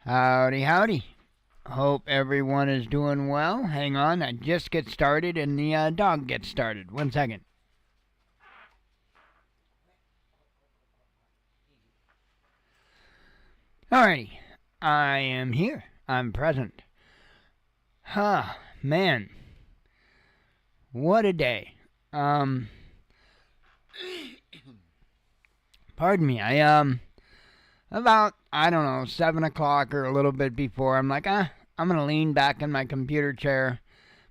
Howdy, howdy. Hope everyone is doing well. Hang on, I just get started and the dog gets started. 1 second. Alrighty, I am here. I'm present. Man. What a day. Pardon me, about, I don't know, 7 o'clock or a little bit before, I'm like, I'm going to lean back in my computer chair.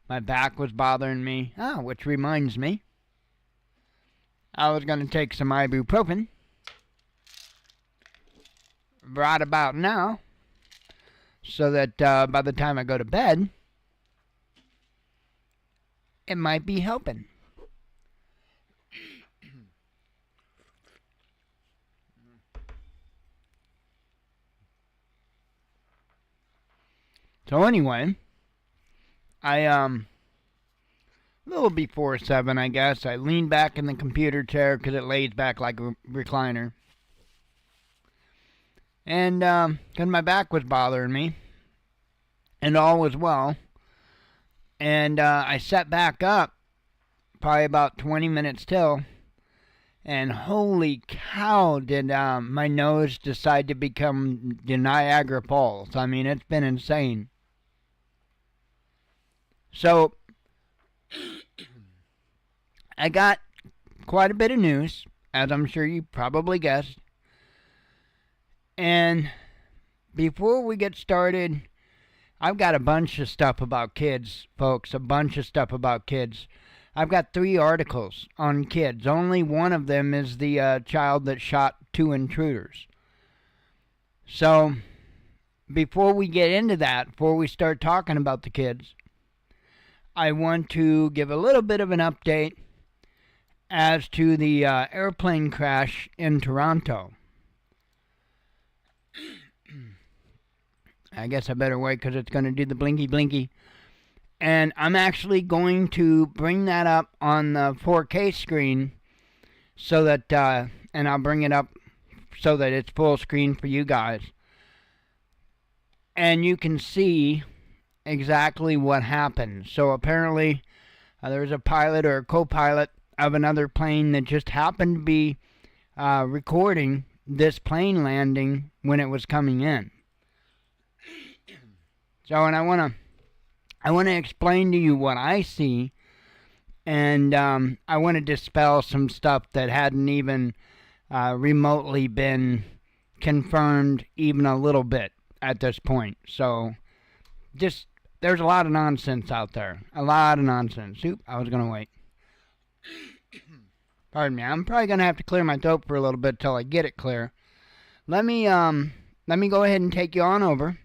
My back was bothering me. Which reminds me, I was going to take some ibuprofen. Right about now, so that by the time I go to bed, it might be helping. So anyway, a little before 7, I guess, I leaned back in the computer chair because it lays back like a recliner. And because my back was bothering me, and all was well. And I sat back up, probably about 20 minutes till, and holy cow, did my nose decide to become the Niagara Falls. I mean, it's been insane. So, I got quite a bit of news, as I'm sure you probably guessed. And before we get started, I've got a bunch of stuff about kids, folks, a bunch of stuff about kids. I've got 3 articles on kids. Only one of them is the child that shot 2 intruders. So, before we get into that, before we start talking about the kids, I want to give a little bit of an update as to the airplane crash in Toronto. I guess I better wait because it's going to do the blinky blinky. And I'm actually going to bring that up on the 4K screen so that, and I'll bring it up so that it's full screen for you guys. And you can see exactly what happened. So apparently there was a pilot or a co-pilot of another plane that just happened to be recording this plane landing when it was coming in. So, and I want to explain to you what I see, and I want to dispel some stuff that hadn't even remotely been confirmed even a little bit at this point. So, just, there's a lot of nonsense out there. A lot of nonsense. Oop, I was going to wait. Pardon me. I'm probably going to have to clear my throat for a little bit till I get it clear. Let me go ahead and take you on over.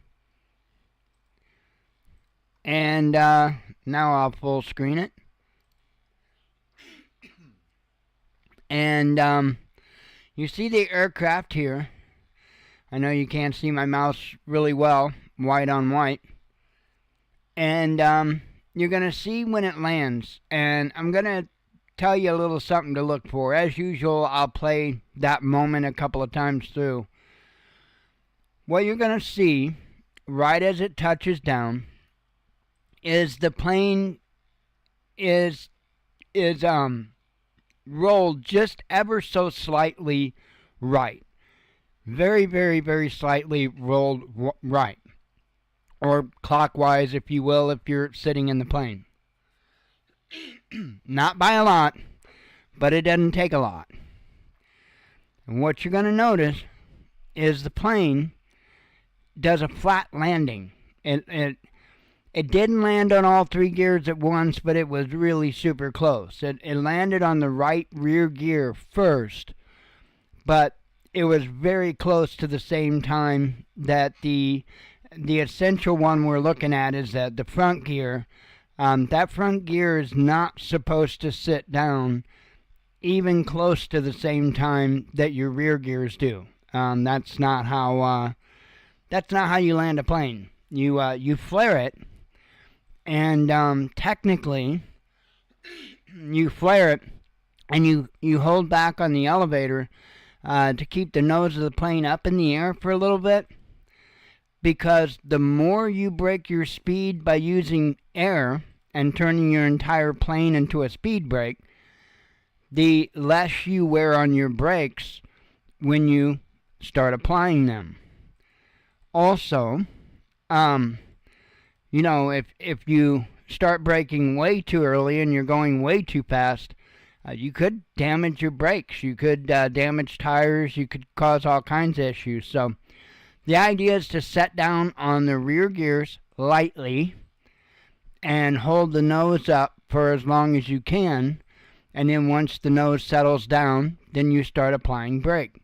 And now I'll full screen it. And you see the aircraft here. I know you can't see my mouse really well, white on white. And you're going to see when it lands. And I'm going to tell you a little something to look for. As usual, I'll play that moment a couple of times through. What you're going to see right as it touches down is the plane is rolled just ever so slightly right. Very, very, very slightly rolled right. Or clockwise, if you will, if you're sitting in the plane. Not by a lot, but it doesn't take a lot. And what you're going to notice is the plane does a flat landing. It didn't land on all 3 gears at once, but it was really super close. It landed on the right rear gear first, but it was very close to the same time that the essential one we're looking at is that the front gear. That front gear is not supposed to sit down even close to the same time that your rear gears do. That's not how you land a plane. You flare it. And technically, you flare it, and you hold back on the elevator to keep the nose of the plane up in the air for a little bit, because the more you break your speed by using air and turning your entire plane into a speed brake, the less you wear on your brakes when you start applying them. Also, if you start braking way too early and you're going way too fast, you could damage your brakes. You could damage tires. You could cause all kinds of issues. So the idea is to set down on the rear gears lightly and hold the nose up for as long as you can. And then once the nose settles down, then you start applying brake.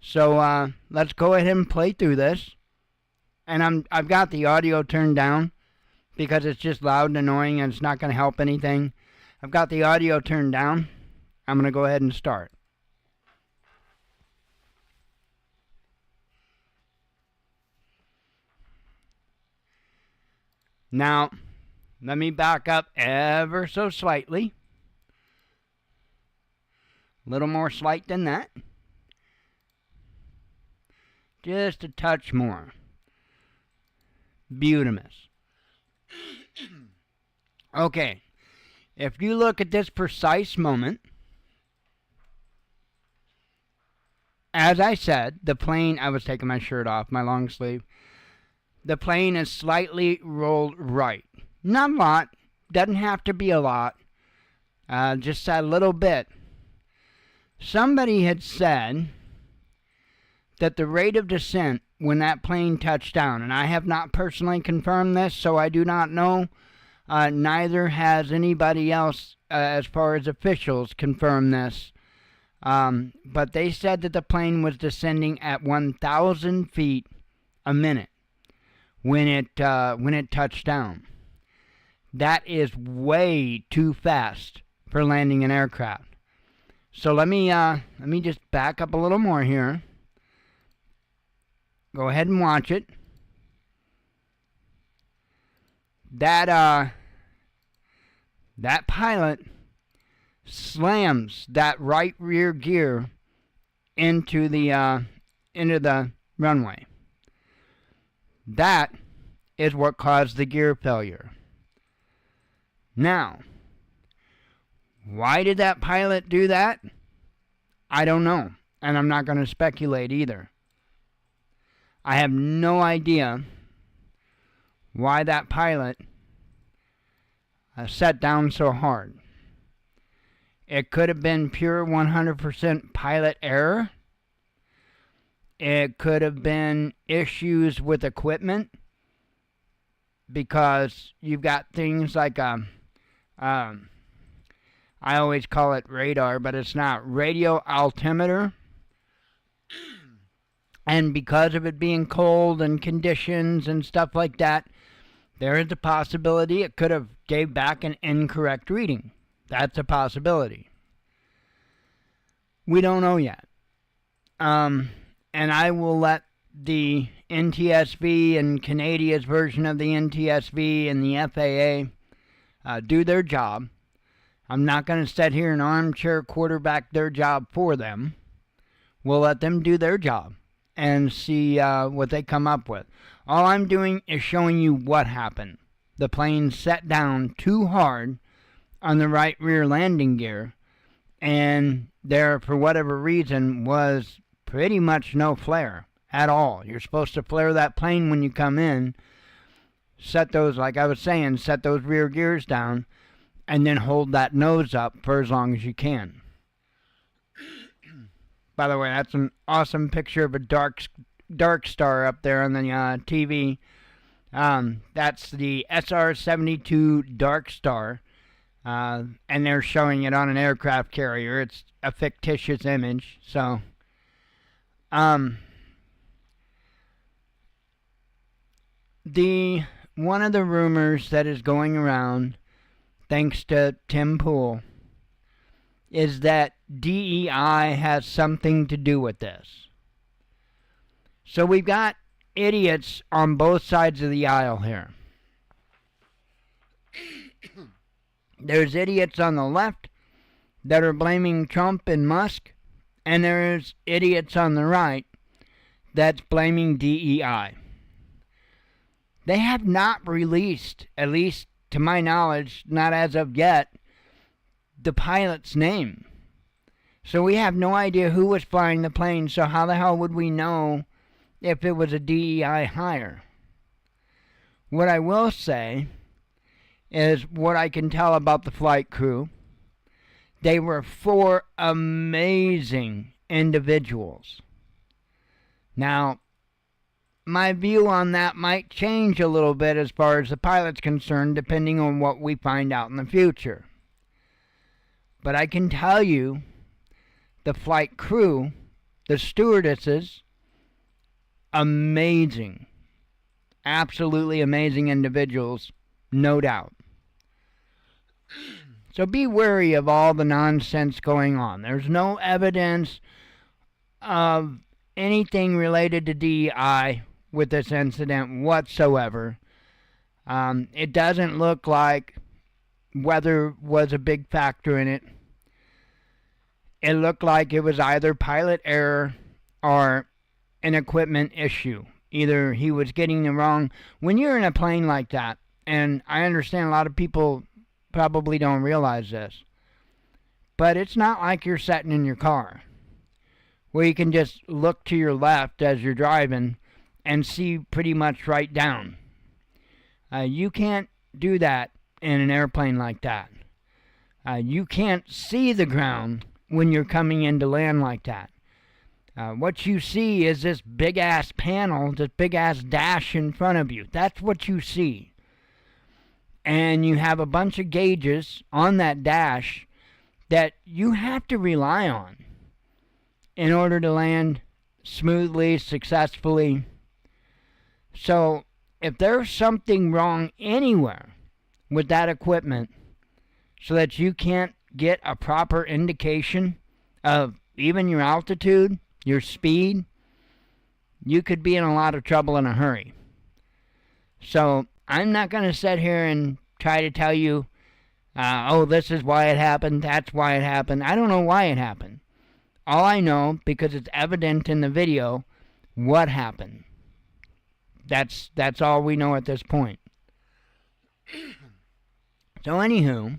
So let's go ahead and play through this. And I've got the audio turned down because it's just loud and annoying and it's not going to help anything. I've got the audio turned down. I'm going to go ahead and start. Now, let me back up ever so slightly. A little more slight than that. Just a touch more. Beautimous. Okay, if you look at this precise moment, as I said, the plane, I was taking my shirt off, my long sleeve, the plane is slightly rolled right. Not a lot, doesn't have to be a lot, just a little bit. Somebody had said that the rate of descent when that plane touched down, and I have not personally confirmed this, so I do not know. Neither has anybody else, as far as officials, confirmed this. But they said that the plane was descending at 1,000 feet a minute when it touched down. That is way too fast for landing an aircraft. So let me just back up a little more here. Go ahead and watch it. That pilot slams that right rear gear into the runway. That is what caused the gear failure. Now, why did that pilot do that? I don't know, and I'm not going to speculate either. I have no idea why that pilot set down so hard. It could have been pure 100% pilot error. It could have been issues with equipment, because you've got things like I always call it radar, but it's not, radio altimeter. And because of it being cold and conditions and stuff like that, there is a possibility it could have gave back an incorrect reading. That's a possibility. We don't know yet. And I will let the NTSB and Canada's version of the NTSB and the FAA do their job. I'm not going to sit here and armchair quarterback their job for them. We'll let them do their job and see what they come up with. All I'm doing is showing you what happened. The plane set down too hard on the right rear landing gear, and there, for whatever reason, was pretty much no flare at all. You're supposed to flare that plane when you come in, set those, like I was saying, set those rear gears down, and then hold that nose up for as long as you can. By the way, that's an awesome picture of a dark star up there on the TV. That's the SR-72 Dark Star, and they're showing it on an aircraft carrier. It's a fictitious image, so one of the rumors that is going around, thanks to Tim Pool, is that DEI has something to do with this. So we've got idiots on both sides of the aisle here. There's idiots on the left that are blaming Trump and Musk, and there's idiots on the right that's blaming DEI. They have not released, at least to my knowledge, not as of yet, the pilot's name. So we have no idea who was flying the plane, so how the hell would we know if it was a DEI hire? What I will say is what I can tell about the flight crew. They were 4 amazing individuals. Now, my view on that might change a little bit as far as the pilot's concerned, depending on what we find out in the future. But I can tell you, the flight crew, the stewardesses, amazing. Absolutely amazing individuals, no doubt. So be wary of all the nonsense going on. There's no evidence of anything related to DEI with this incident whatsoever. It doesn't look like weather was a big factor in it. It looked like it was either pilot error or an equipment issue. Either he was getting the wrong... When you're in a plane like that, and I understand a lot of people probably don't realize this, but it's not like you're sitting in your car where you can just look to your left as you're driving and see pretty much right down. You can't do that in an airplane like that. You can't see the ground when you're coming into land like that. What you see is this big-ass panel, this big-ass dash in front of you. That's what you see. And you have a bunch of gauges on that dash that you have to rely on in order to land smoothly, successfully. So if there's something wrong anywhere with that equipment so that you can't get a proper indication of even your altitude, your speed, you could be in a lot of trouble in a hurry. So I'm not going to sit here and try to tell you, oh, this is why it happened, that's why it happened. I don't know why it happened. All I know, because it's evident in the video, what happened. That's all we know at this point. So anywho,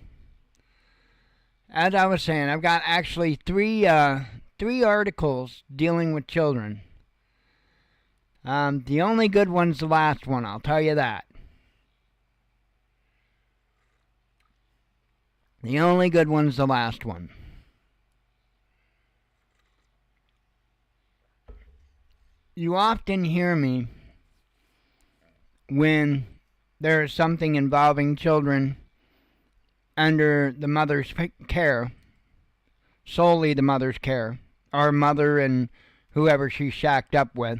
as I was saying, I've got actually three articles dealing with children. The only good one's the last one, I'll tell you that. The only good one's the last one. You often hear me when there is something involving children under the mother's care, solely the mother's care, or mother and whoever she's shacked up with.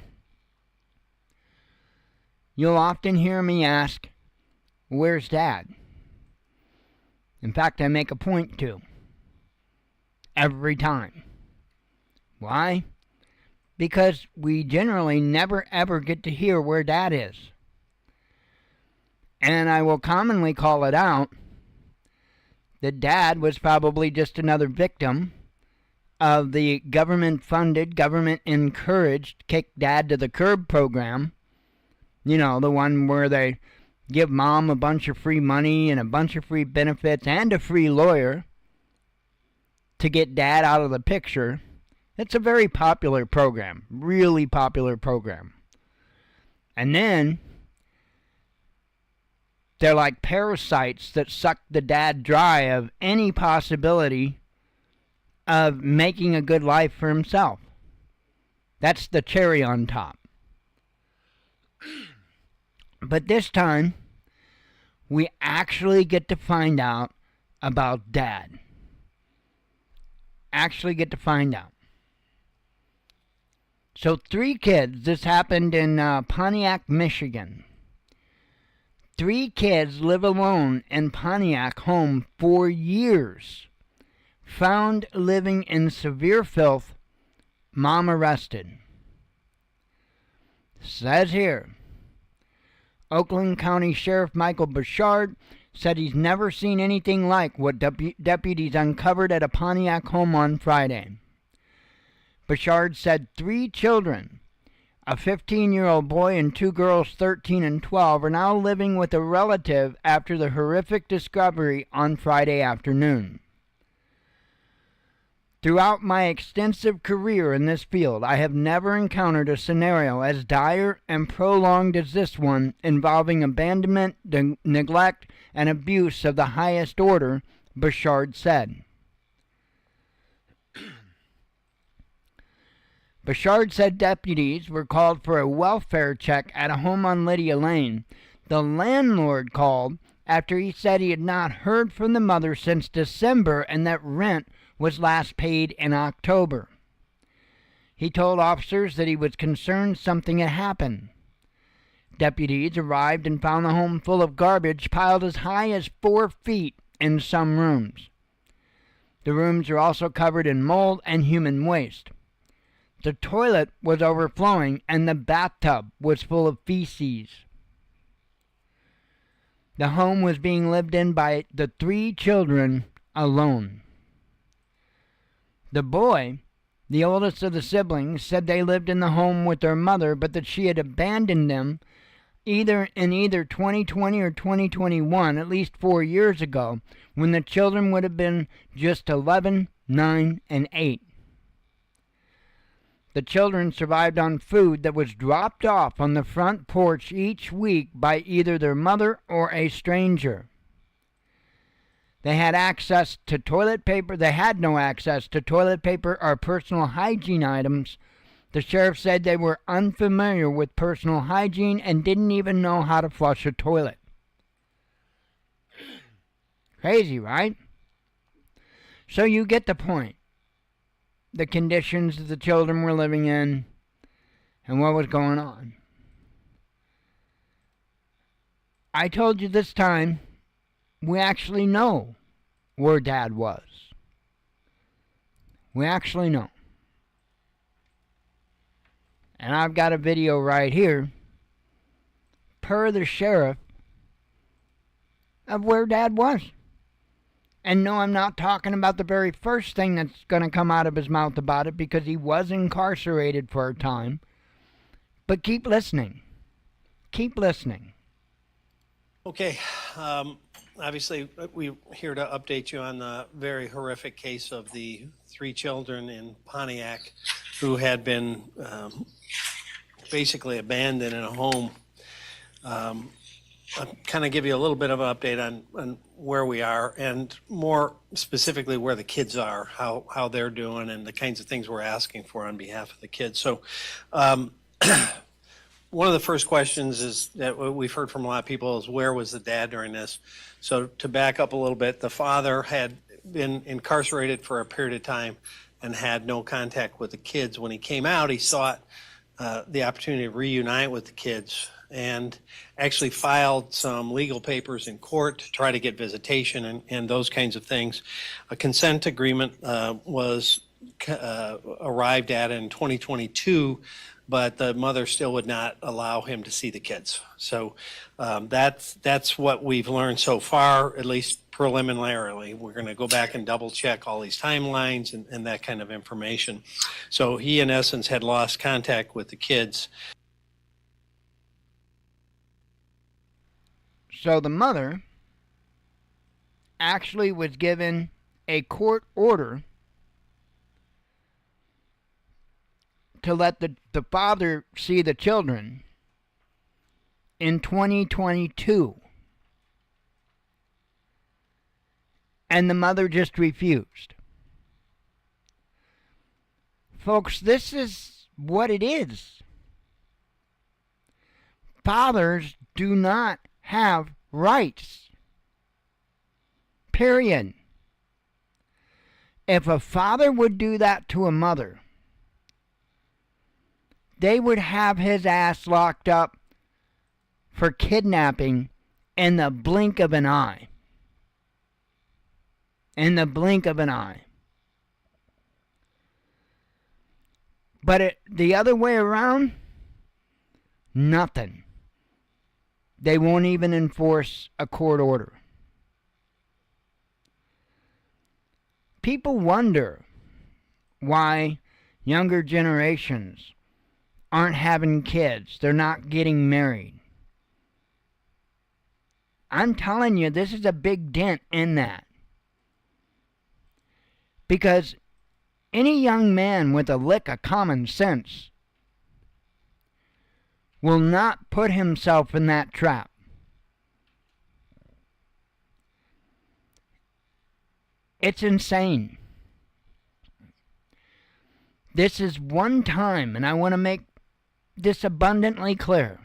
You'll often hear me ask, where's Dad? In fact, I make a point to. Every time. Why? Because we generally never ever get to hear where Dad is. And I will commonly call it out that Dad was probably just another victim of the government-funded, government-encouraged Kick Dad to the Curb program. You know, the one where they give Mom a bunch of free money and a bunch of free benefits and a free lawyer to get Dad out of the picture. It's a very popular program, really popular program. And then they're like parasites that suck the dad dry of any possibility of making a good life for himself. That's the cherry on top. But this time, we actually get to find out about Dad. Actually get to find out. So 3 kids, this happened in Pontiac, Michigan. 3 kids live alone in Pontiac home for years. Found living in severe filth. Mom arrested. Says here, Oakland County Sheriff Michael Bouchard said he's never seen anything like what deputies uncovered at a Pontiac home on Friday. Bouchard said 3 children A 15-year-old boy and two girls 13 and 12 are now living with a relative after the horrific discovery on Friday afternoon. Throughout my extensive career in this field, I have never encountered a scenario as dire and prolonged as this one, involving abandonment, neglect, and abuse of the highest order, Bouchard said. Bouchard said deputies were called for a welfare check at a home on Lydia Lane. The landlord called after he said he had not heard from the mother since December and that rent was last paid in October. He told officers that he was concerned something had happened. Deputies arrived and found the home full of garbage piled as high as 4 feet in some rooms. The rooms are also covered in mold and human waste. The toilet was overflowing and the bathtub was full of feces. The home was being lived in by the 3 children alone. The boy, the oldest of the siblings, said they lived in the home with their mother, but that she had abandoned them either 2020 or 2021, at least 4 years ago, when the children would have been just 11, 9, and 8. The children survived on food that was dropped off on the front porch each week by either their mother or a stranger. They had access to toilet paper. They had no access to toilet paper or personal hygiene items. The sheriff said they were unfamiliar with personal hygiene and didn't even know how to flush a toilet. Crazy, right? So you get the point. The conditions that the children were living in and what was going on. I told you this time, we actually know where Dad was. We actually know. And I've got a video right here, per the sheriff, of where Dad was. And no, I'm not talking about the very first thing that's going to come out of his mouth about it, because he was incarcerated for a time. But keep listening. Keep listening. Okay. Obviously, we're here to update you on the very horrific case of the 3 children in Pontiac who had been basically abandoned in a home. I'll kind of give you a little bit of an update on where we are, and more specifically where the kids are, how they're doing, and the kinds of things we're asking for on behalf of the kids. So one of the first questions is that we've heard from a lot of people is, where was the dad during this? So to back up a little bit, the father had been incarcerated for a period of time and had no contact with the kids. When he came out, he sought the opportunity to reunite with the kids, and actually filed some legal papers in court to try to get visitation and those kinds of things. A consent agreement was arrived at in 2022, but the mother still would not allow him to see the kids. So that's what we've learned so far, at least preliminarily. We're going to go back and double check all these timelines and that kind of information. So he, in essence, had lost contact with the kids. So the mother actually was given a court order to let the father see the children in 2022. And the mother just refused. Folks, this is what it is. Fathers do not have rights. Period. If a father would do that to a mother, they would have his ass locked up for kidnapping in the blink of an eye. In the blink of an eye. But the other way around, nothing. They won't even enforce a court order. People wonder why younger generations aren't having kids. They're not getting married. I'm telling you, this is a big dent in that. Because any young man with a lick of common sense will not put himself in that trap. It's insane. This is one time, and I want to make this abundantly clear.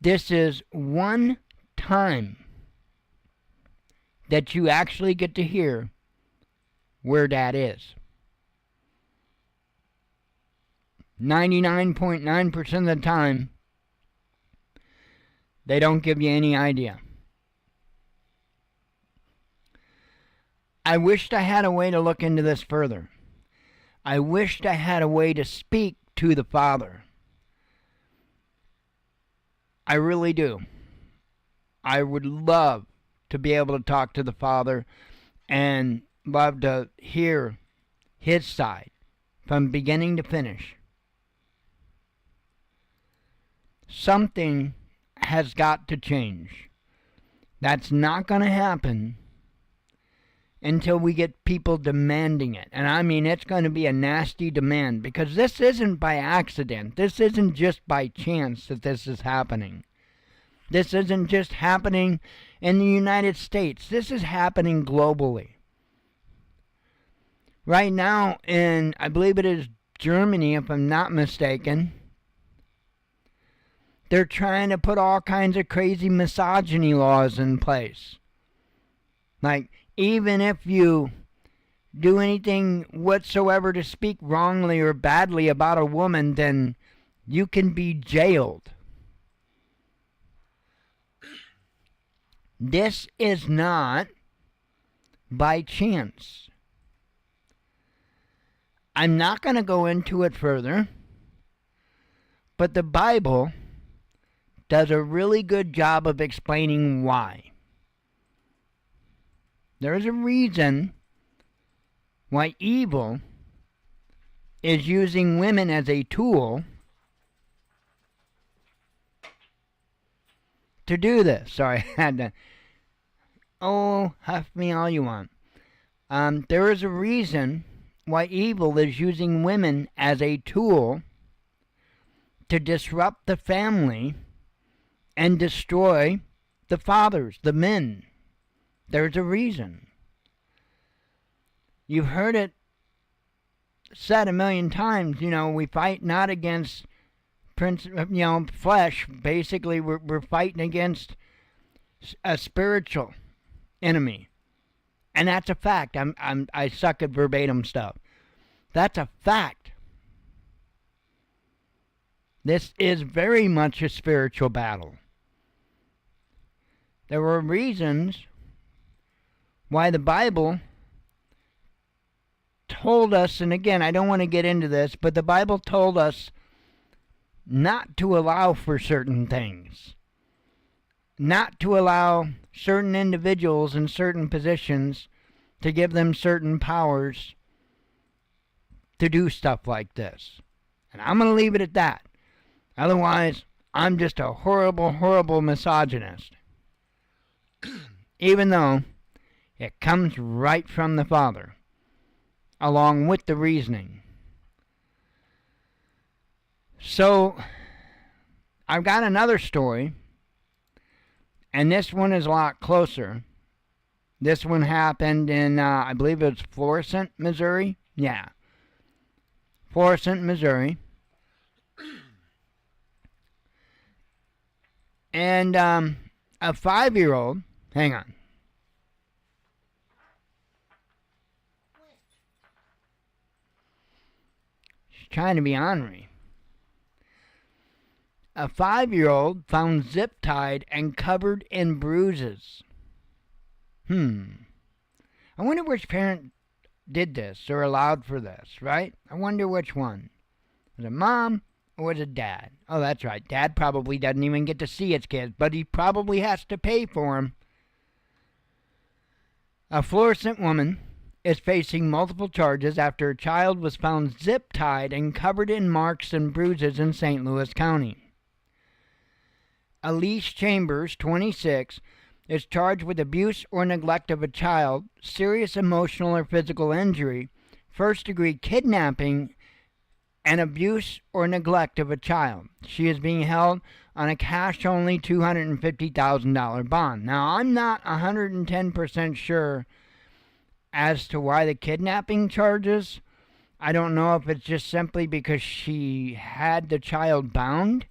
This is one time that you actually get to hear where Dad is. 99.9% of the time, they don't give you any idea. I wished I had a way to look into this further. I wished I had a way to speak to the Father. I really do. I would love to be able to talk to the Father and love to hear His side from beginning to finish. Something has got to change. That's not going to happen until we get people demanding it. And I mean, it's going to be a nasty demand, because this isn't by accident. This isn't just by chance that this is happening. This isn't just happening in the United States. This is happening globally. Right now in, I believe it is Germany, if I'm not mistaken, they're trying to put all kinds of crazy misogyny laws in place. Like, even if you do anything whatsoever to speak wrongly or badly about a woman, then you can be jailed. This is not by chance. I'm not going to go into it further, but the Bible does a really good job of explaining why. There is a reason why evil is using women as a tool to do this. Sorry, I had to. Oh, huff me all you want. There is a reason why evil is using women as a tool to disrupt the family and destroy the fathers, the men. There's a reason. You've heard it said a million times, we fight not against flesh. Basically, we're fighting against a spiritual enemy. And that's a fact. I suck at verbatim stuff. That's a fact. This is very much a spiritual battle. There were reasons why the Bible told us, and again, I don't want to get into this, but the Bible told us not to allow for certain things. Not to allow certain individuals in certain positions to give them certain powers to do stuff like this. And I'm going to leave it at that. Otherwise, I'm just a horrible, horrible misogynist. Even though it comes right from the Father, along with the reasoning. So, I've got another story, and this one is a lot closer. This one happened in, I believe it was Florissant, Missouri. Yeah. Florissant, Missouri. And a 5-year-old, hang on. She's trying to be ornery. A 5-year-old found zip-tied and covered in bruises. I wonder which parent did this or allowed for this, right? I wonder which one. Was it mom or was it dad? Oh, that's right. Dad probably doesn't even get to see his kids, but he probably has to pay for them. A Florissant woman is facing multiple charges after a child was found zip-tied and covered in marks and bruises in St. Louis County. Elise Chambers, 26, is charged with abuse or neglect of a child, serious emotional or physical injury, first-degree kidnapping, and abuse or neglect of a child. She is being held on a cash-only $250,000 bond. Now, I'm not 110% sure as to why the kidnapping charges. I don't know if it's just simply because she had the child bound,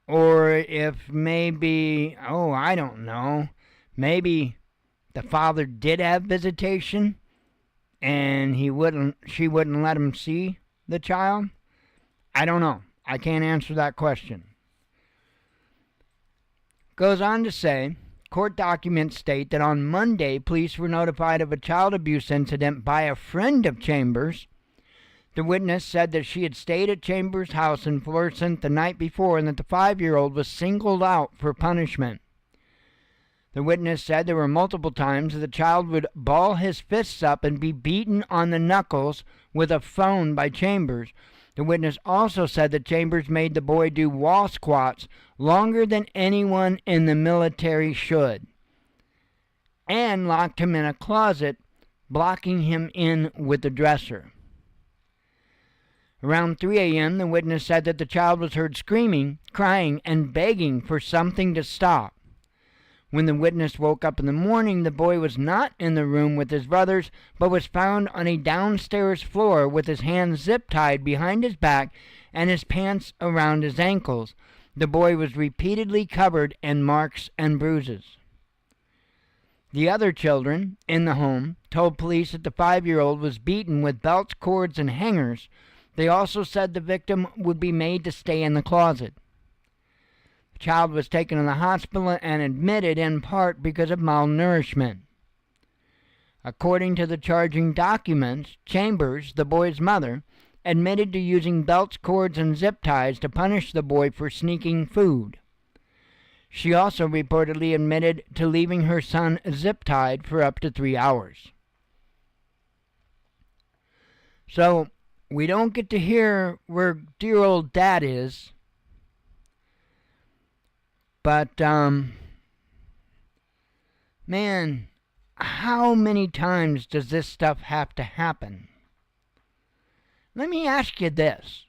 or if maybe, I don't know, maybe the father did have visitation and she wouldn't let him see the child. I don't know. I can't answer that question. Goes on to say, court documents state that on Monday, police were notified of a child abuse incident by a friend of Chambers. The witness said that she had stayed at Chambers' house in Florissant the night before and that the 5-year-old was singled out for punishment. The witness said there were multiple times that the child would ball his fists up and be beaten on the knuckles with a phone by Chambers. The witness also said that Chambers made the boy do wall squats longer than anyone in the military should, and locked him in a closet, blocking him in with the dresser. Around 3 a.m., the witness said that the child was heard screaming, crying, and begging for something to stop. When the witness woke up in the morning, the boy was not in the room with his brothers, but was found on a downstairs floor with his hands zip-tied behind his back and his pants around his ankles. The boy was repeatedly covered in marks and bruises. The other children in the home told police that the 5-year-old was beaten with belts, cords, and hangers. They also said the victim would be made to stay in the closet. The child was taken to the hospital and admitted in part because of malnourishment. According to the charging documents, Chambers, the boy's mother, admitted to using belts, cords, and zip ties to punish the boy for sneaking food. She also reportedly admitted to leaving her son zip-tied for up to 3 hours. So, we don't get to hear where dear old dad is, but, man, how many times does this stuff have to happen? Let me ask you this.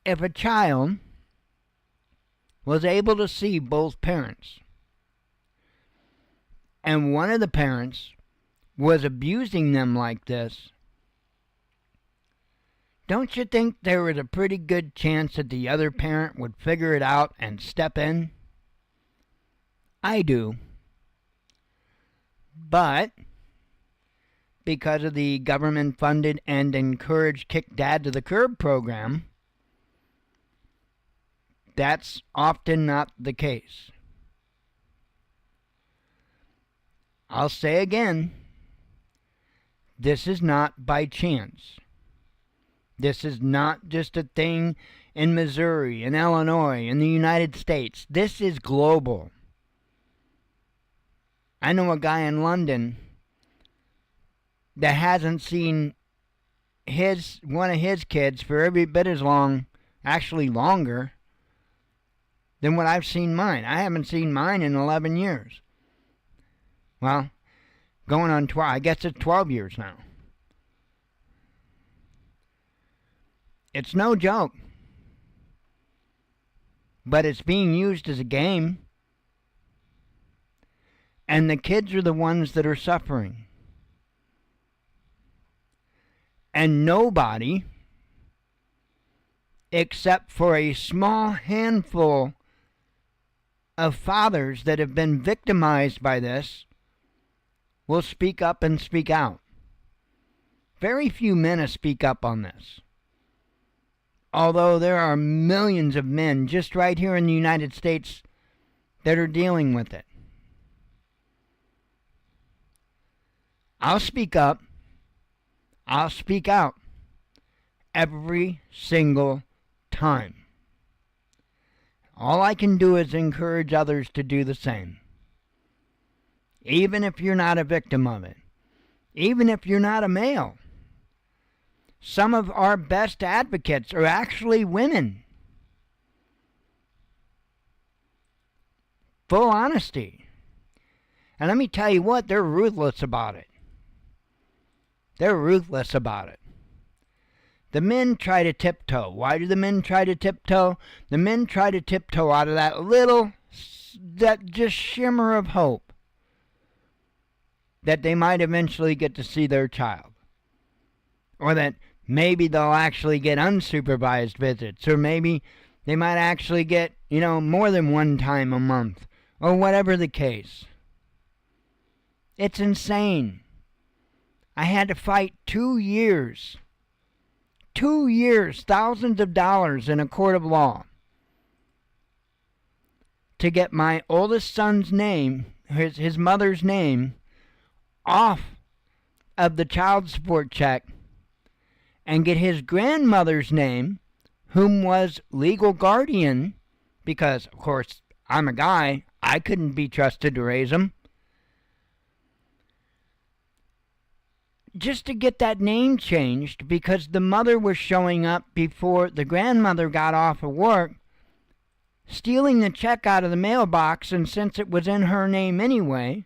If a child was able to see both parents, and one of the parents was abusing them like this, don't you think there was a pretty good chance that the other parent would figure it out and step in? I do. But because of the government-funded and encouraged Kick Dad to the Curb program, that's often not the case. I'll say again, this is not by chance. This is not just a thing in Missouri, in Illinois, in the United States. This is global. I know a guy in London that hasn't seen one of his kids for every bit as long, actually longer, than what I've seen mine. I haven't seen mine in 11 years. Well, going on 12, I guess it's 12 years now. It's no joke. But it's being used as a game. And the kids are the ones that are suffering. And nobody, except for a small handful of fathers that have been victimized by this, will speak up and speak out. Very few men speak up on this. Although there are millions of men just right here in the United States that are dealing with it. I'll speak up. I'll speak out every single time. All I can do is encourage others to do the same. Even if you're not a victim of it. Even if you're not a male. Some of our best advocates are actually women. Full honesty. And let me tell you what, they're ruthless about it. They're ruthless about it. The men try to tiptoe. Why do the men try to tiptoe? The men try to tiptoe out of that just shimmer of hope that they might eventually get to see their child. Or that maybe they'll actually get unsupervised visits. Or maybe they might actually get, more than one time a month. Or whatever the case. It's insane. I had to fight 2 years. 2 years, thousands of dollars in a court of law to get my oldest son's name, his mother's name, off of the child support check and get his grandmother's name, whom was legal guardian, because, of course, I'm a guy, I couldn't be trusted to raise him. Just to get that name changed because the mother was showing up before the grandmother got off of work, stealing the check out of the mailbox, and since it was in her name anyway,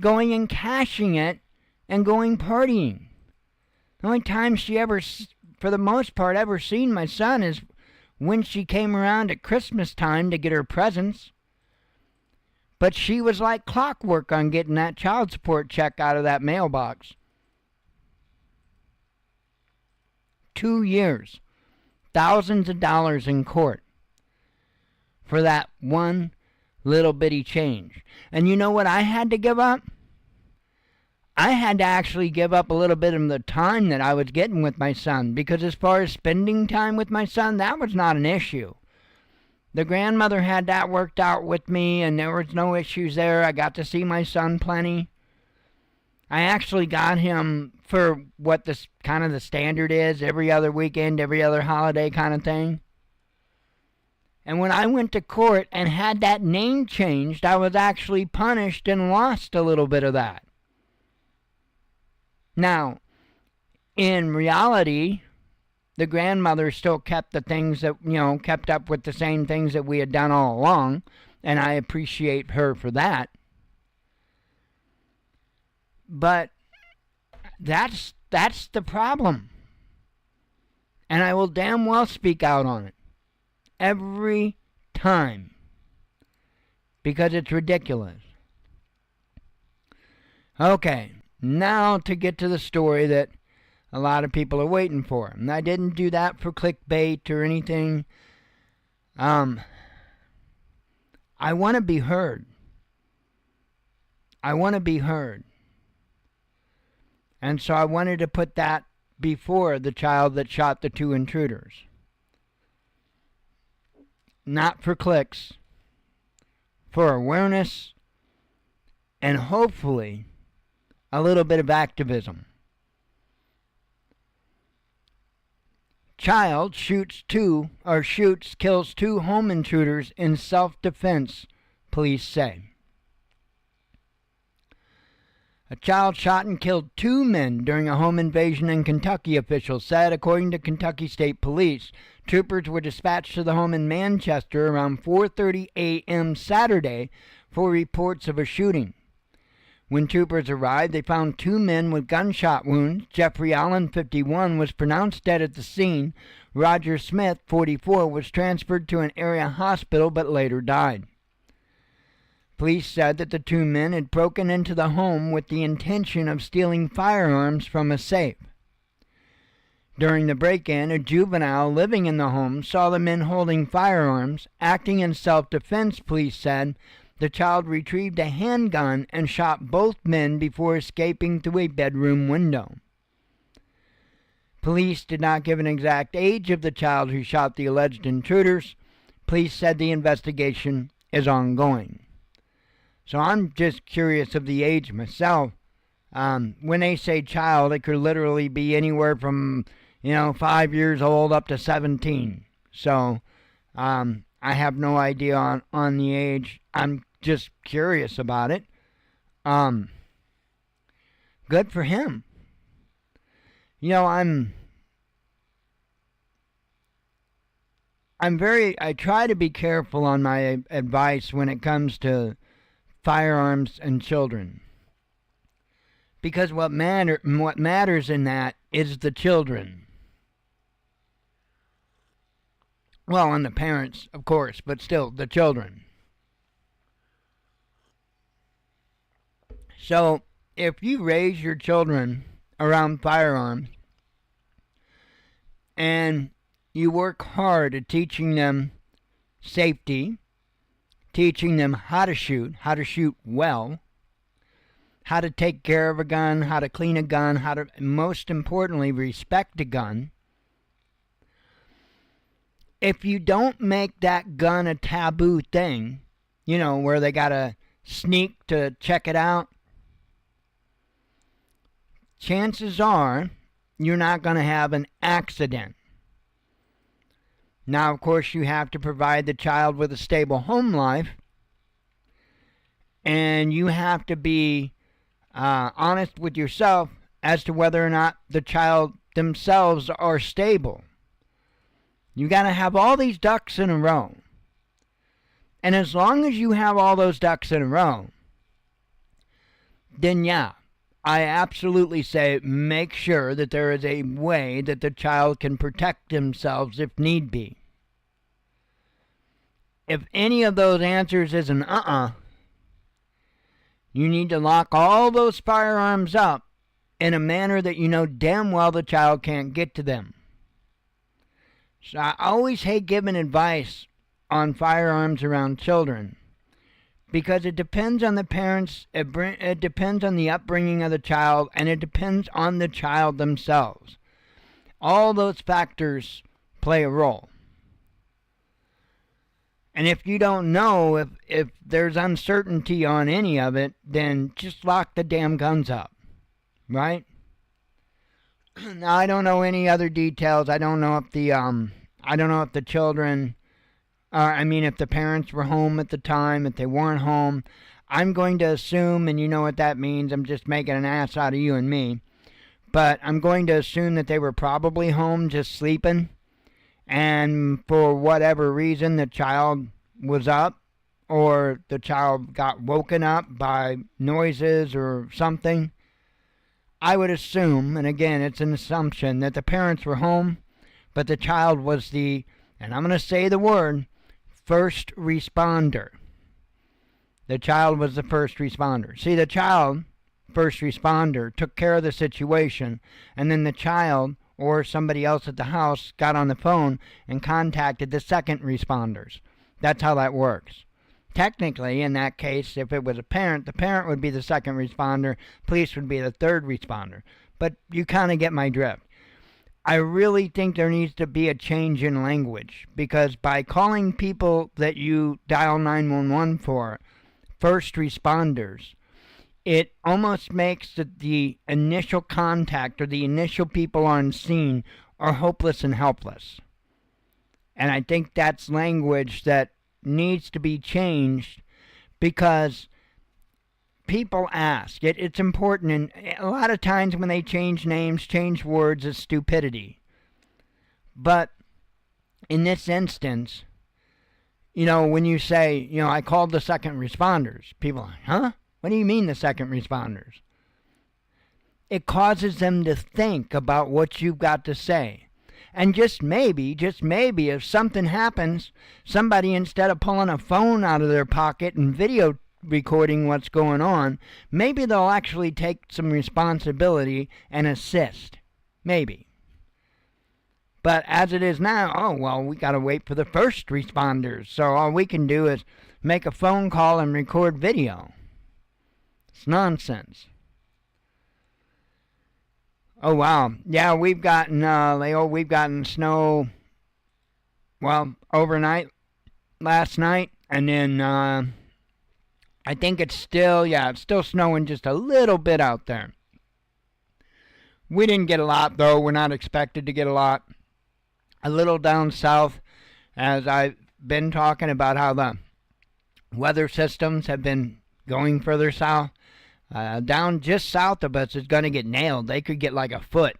going and cashing it and going partying. The only time she ever, for the most part, ever seen my son is when she came around at Christmas time to get her presents. But she was like clockwork on getting that child support check out of that mailbox. 2 years, thousands of dollars in court for that one little bitty change. And you know what I had to give up? I had to actually give up a little bit of the time that I was getting with my son, because as far as spending time with my son, that was not an issue. The grandmother had that worked out with me, and there was no issues there. I got to see my son plenty. I actually got him for what this kind of the standard is, every other weekend, every other holiday kind of thing. And when I went to court and had that name changed, I was actually punished and lost a little bit of that. Now, in reality, the grandmother still kept the things that, kept up with the same things that we had done all along, and I appreciate her for that. But that's the problem. And I will damn well speak out on it. Every time. Because it's ridiculous. Okay, now to get to the story that a lot of people are waiting for. And I didn't do that for clickbait or anything. I want to be heard. I want to be heard. And so I wanted to put that before the child that shot the 2 intruders. Not for clicks. For awareness. And hopefully a little bit of activism. Child kills 2 home intruders in self-defense, police say. A child shot and killed 2 men during a home invasion in Kentucky, officials said, according to Kentucky State Police. Troopers were dispatched to the home in Manchester around 4:30 a.m. Saturday for reports of a shooting. When troopers arrived, they found 2 men with gunshot wounds. Jeffrey Allen, 51, was pronounced dead at the scene. Roger Smith, 44, was transferred to an area hospital but later died. Police said that the 2 men had broken into the home with the intention of stealing firearms from a safe. During the break-in, a juvenile living in the home saw the men holding firearms. Acting in self-defense, police said, the child retrieved a handgun and shot both men before escaping through a bedroom window. Police did not give an exact age of the child who shot the alleged intruders. Police said the investigation is ongoing. So I'm just curious of the age myself. When they say child, it could literally be anywhere from, 5 years old up to 17. So I'm I have no idea on the age. I'm just curious about it. Good for him. I'm I try to be careful on my advice when it comes to firearms and children. Because what matters in that is the children. Well, and the parents, of course, but still the children. So, if you raise your children around firearms and you work hard at teaching them safety, teaching them how to shoot well, how to take care of a gun, how to clean a gun, how to, most importantly, respect a gun. If you don't make that gun a taboo thing, where they gotta sneak to check it out, chances are you're not going to have an accident. Now, of course, you have to provide the child with a stable home life, and you have to be honest with yourself as to whether or not the child themselves are stable. You got to have all these ducks in a row. And as long as you have all those ducks in a row, then yeah, I absolutely say make sure that there is a way that the child can protect themselves if need be. If any of those answers is an you need to lock all those firearms up in a manner that you know damn well the child can't get to them. So I always hate giving advice on firearms around children, because it depends on the parents, it depends on the upbringing of the child, and it depends on the child themselves. All those factors play a role. And if you don't know, if there's uncertainty on any of it, then just lock the damn guns up, right? Now, I don't know any other details. I don't know if the children, if the parents were home at the time, if they weren't home. I'm going to assume, and you know what that means, I'm just making an ass out of you and me, but I'm going to assume that they were probably home just sleeping, and for whatever reason the child was up, or the child got woken up by noises or something. I would assume, and again it's an assumption, that the parents were home, but the child was and I'm going to say the word, first responder. The child was the first responder. See, the child, first responder, took care of the situation, and then the child or somebody else at the house got on the phone and contacted the second responders. That's how that works. Technically, in that case, if it was a parent, the parent would be the second responder, police would be the third responder. But you kind of get my drift. I really think there needs to be a change in language, because by calling people that you dial 911 for first responders, it almost makes the initial contact or the initial people on scene are hopeless and helpless. And I think that's language that needs to be changed, because people ask. It's important, and a lot of times when they change names, change words, it's stupidity. But in this instance, when you say, I called the second responders, people are like, huh? What do you mean the second responders? It causes them to think about what you've got to say. And just maybe, if something happens, somebody, instead of pulling a phone out of their pocket and video recording what's going on, maybe they'll actually take some responsibility and assist. Maybe. But as it is now, we got to wait for the first responders. So all we can do is make a phone call and record video. It's nonsense. Oh, wow. Yeah, we've gotten, we've gotten snow, overnight, last night, and then, I think it's still snowing just a little bit out there. We didn't get a lot, though. We're not expected to get a lot. A little down south, as I've been talking about how the weather systems have been going further south. Down just south of us is going to get nailed. They could get like a foot.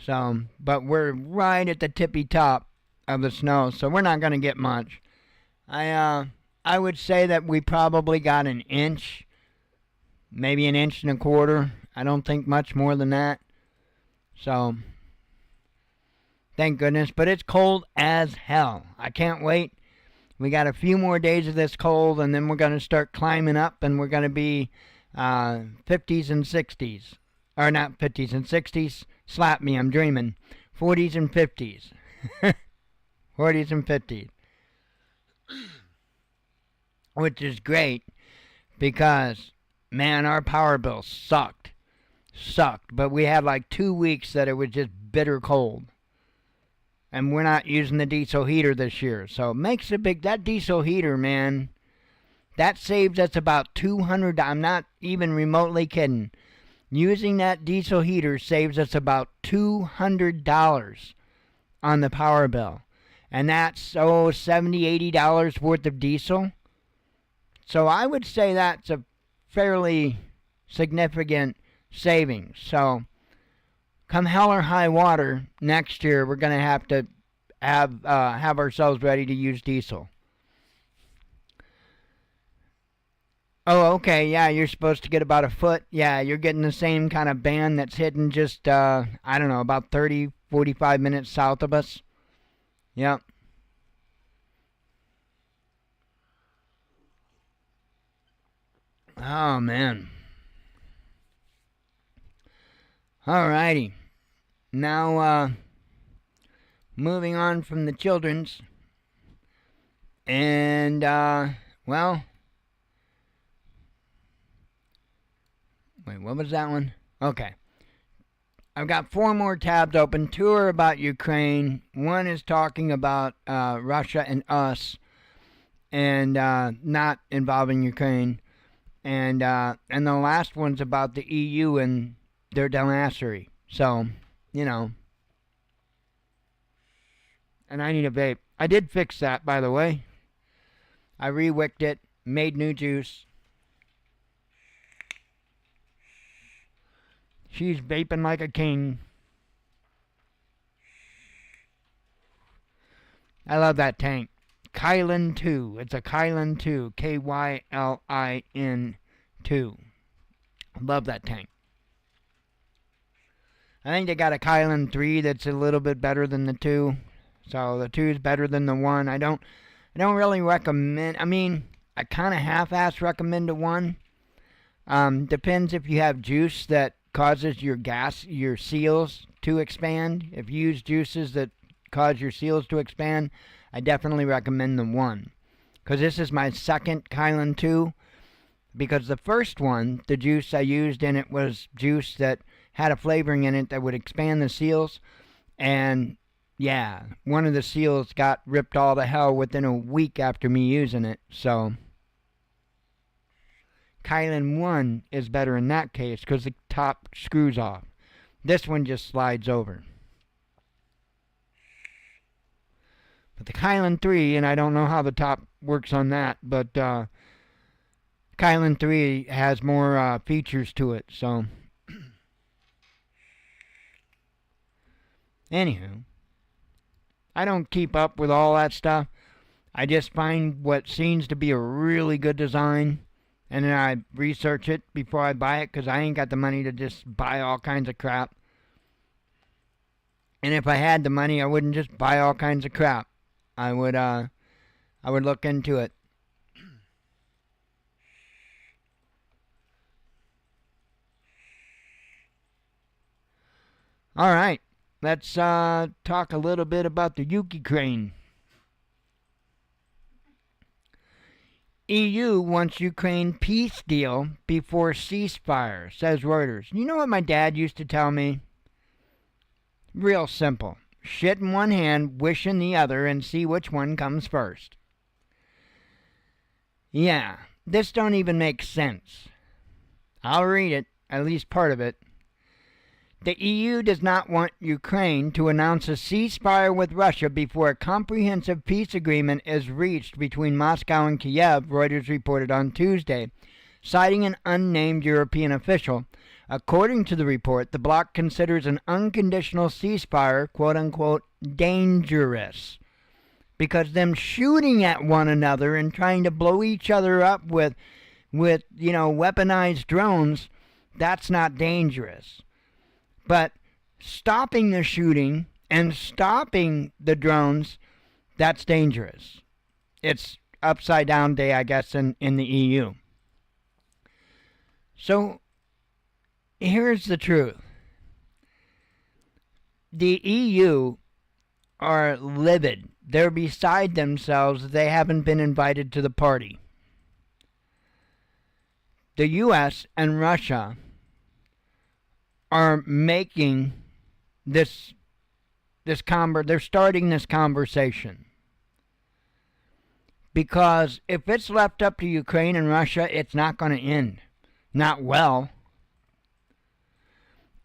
So, but we're right at the tippy top of the snow, so we're not going to get much. I would say that we probably got an inch, maybe an inch and a quarter. I don't think much more than that. So, thank goodness. But it's cold as hell. I can't wait. We got a few more days of this cold, and then we're going to start climbing up, and we're going to be 50s and 60s. Or not 50s and 60s. Slap me, I'm dreaming. 40s and 50s. 40s and 50s. Which is great because, man, our power bill sucked. But we had like 2 weeks that it was just bitter cold. And we're not using the diesel heater this year. So it makes a big... That diesel heater, man, that saves us about $200. I'm not even remotely kidding. Using that diesel heater saves us about $200 on the power bill. And that's, $70, $80 worth of diesel. So I would say that's a fairly significant savings. So come hell or high water, next year we're going to have ourselves ready to use diesel. Oh, okay, yeah, you're supposed to get about a foot. Yeah, you're getting the same kind of band that's hidden just, I don't know, about 30, 45 minutes south of us. Yep. Oh, man. Alrighty. Now, moving on from the children's. And, well... Wait, what was that one? Okay. I've got 4 more tabs open. 2 are about Ukraine. 1 is talking about Russia and us, and not involving Ukraine. And the last one's about the EU and their dumbassery. So, you know. And I need a vape. I did fix that, by the way. I re-wicked it, made new juice. She's vaping like a king. I love that tank. Kylin 2. It's a Kylin 2. Kylin 2. Love that tank. I think they got a Kylin 3 that's a little bit better than the 2. So the 2 is better than the 1. I don't really recommend... I mean, I kind of half-ass recommend the 1. Depends if you have juice that causes your seals to expand. If you use juices that cause your seals to expand, I definitely recommend the 1. Because this is my second Kylin 2. Because the first one, the juice I used in it was juice that had a flavoring in it that would expand the seals. And yeah, one of the seals got ripped all to hell within a week after me using it. So Kylin 1 is better in that case because the top screws off. This one just slides over. But the Kylin 3, and I don't know how the top works on that, but Kylin 3 has more features to it, so... Anywho, I don't keep up with all that stuff. I just find what seems to be a really good design, and then I research it before I buy it, because I ain't got the money to just buy all kinds of crap. And if I had the money, I wouldn't just buy all kinds of crap. I would look into it. All right, let's talk a little bit about the Ukraine. EU wants Ukraine peace deal before ceasefire, says Reuters. You know what my dad used to tell me? Real simple. Shit in one hand, wish in the other, and see which one comes first. Yeah, this don't even make sense. I'll read it, at least part of it. The EU does not want Ukraine to announce a ceasefire with Russia before a comprehensive peace agreement is reached between Moscow and Kiev, Reuters reported on Tuesday, citing an unnamed European official. According to the report, the bloc considers an unconditional ceasefire, quote-unquote, dangerous, because them shooting at one another and trying to blow each other up with weaponized drones, that's not dangerous. But stopping the shooting and stopping the drones, that's dangerous. It's upside down day, I guess, in the EU. So, here's the truth. The EU are livid. They're beside themselves. They haven't been invited to the party. The U.S. and Russia are making they're starting this conversation. Because if it's left up to Ukraine and Russia, it's not going to end. Not well.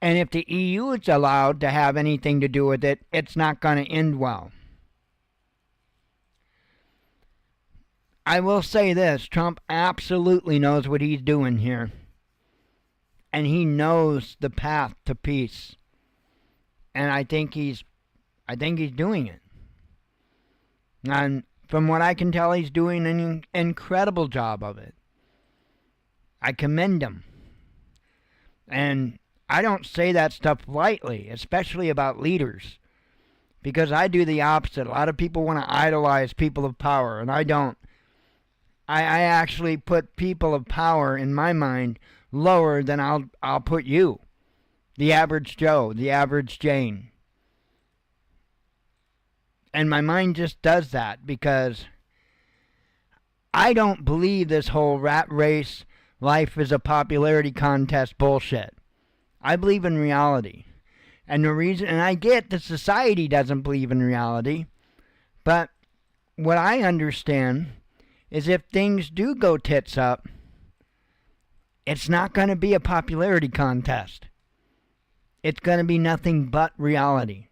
And if the EU is allowed to have anything to do with it, it's not going to end well. I will say this, Trump absolutely knows what he's doing here. And he knows the path to peace. And I think he's doing it. And from what I can tell, he's doing an incredible job of it. I commend him. And I don't say that stuff lightly, especially about leaders. Because I do the opposite. A lot of people want to idolize people of power, and I don't. I actually put people of power, in my mind, lower than I'll put you. The average Joe, the average Jane. And my mind just does that because I don't believe this whole rat race, life is a popularity contest bullshit. I believe in reality. And the reason, and I get that society doesn't believe in reality, but what I understand is if things do go tits up, it's not going to be a popularity contest. It's going to be nothing but reality.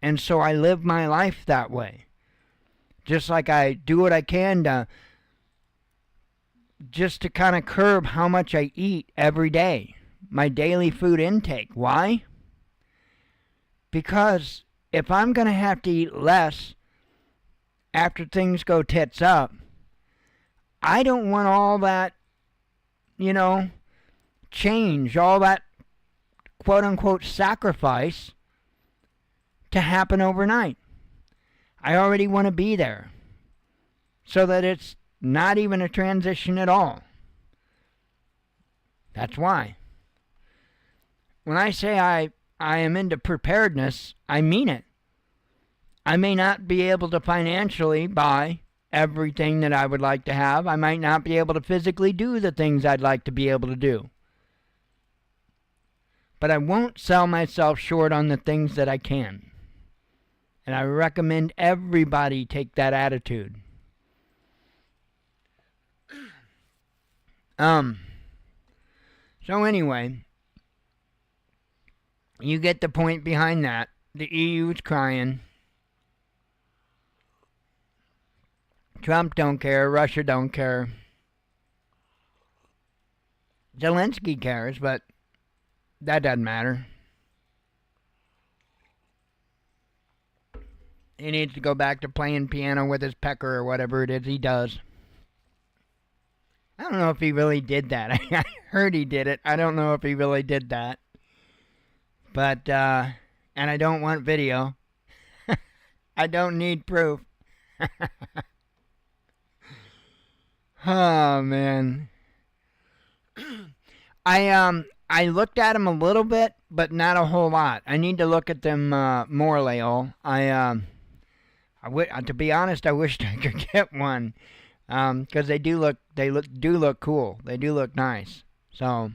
And so I live my life that way. Just like I do what I can to kind of curb how much I eat every day. My daily food intake. Why? Because if I'm going to have to eat less after things go tits up, I don't want all that, change, all that quote-unquote sacrifice to happen overnight. I already want to be there so that it's not even a transition at all. That's why. When I say I am into preparedness, I mean it. I may not be able to financially buy everything that I would like to have. I might not be able to physically do the things I'd like to be able to do. But I won't sell myself short on the things that I can. And I recommend everybody take that attitude. So anyway, you get the point behind that. The EU's crying. Trump don't care. Russia don't care. Zelensky cares, but that doesn't matter. He needs to go back to playing piano with his pecker or whatever it is he does. I don't know if he really did that. I heard he did it. I don't know if he really did that. But, and I don't want video. I don't need proof. Oh, man. I looked at them a little bit, but not a whole lot. I need to look at them more, Leo. To be honest, I wished I could get one, because they do look cool. They do look nice. So,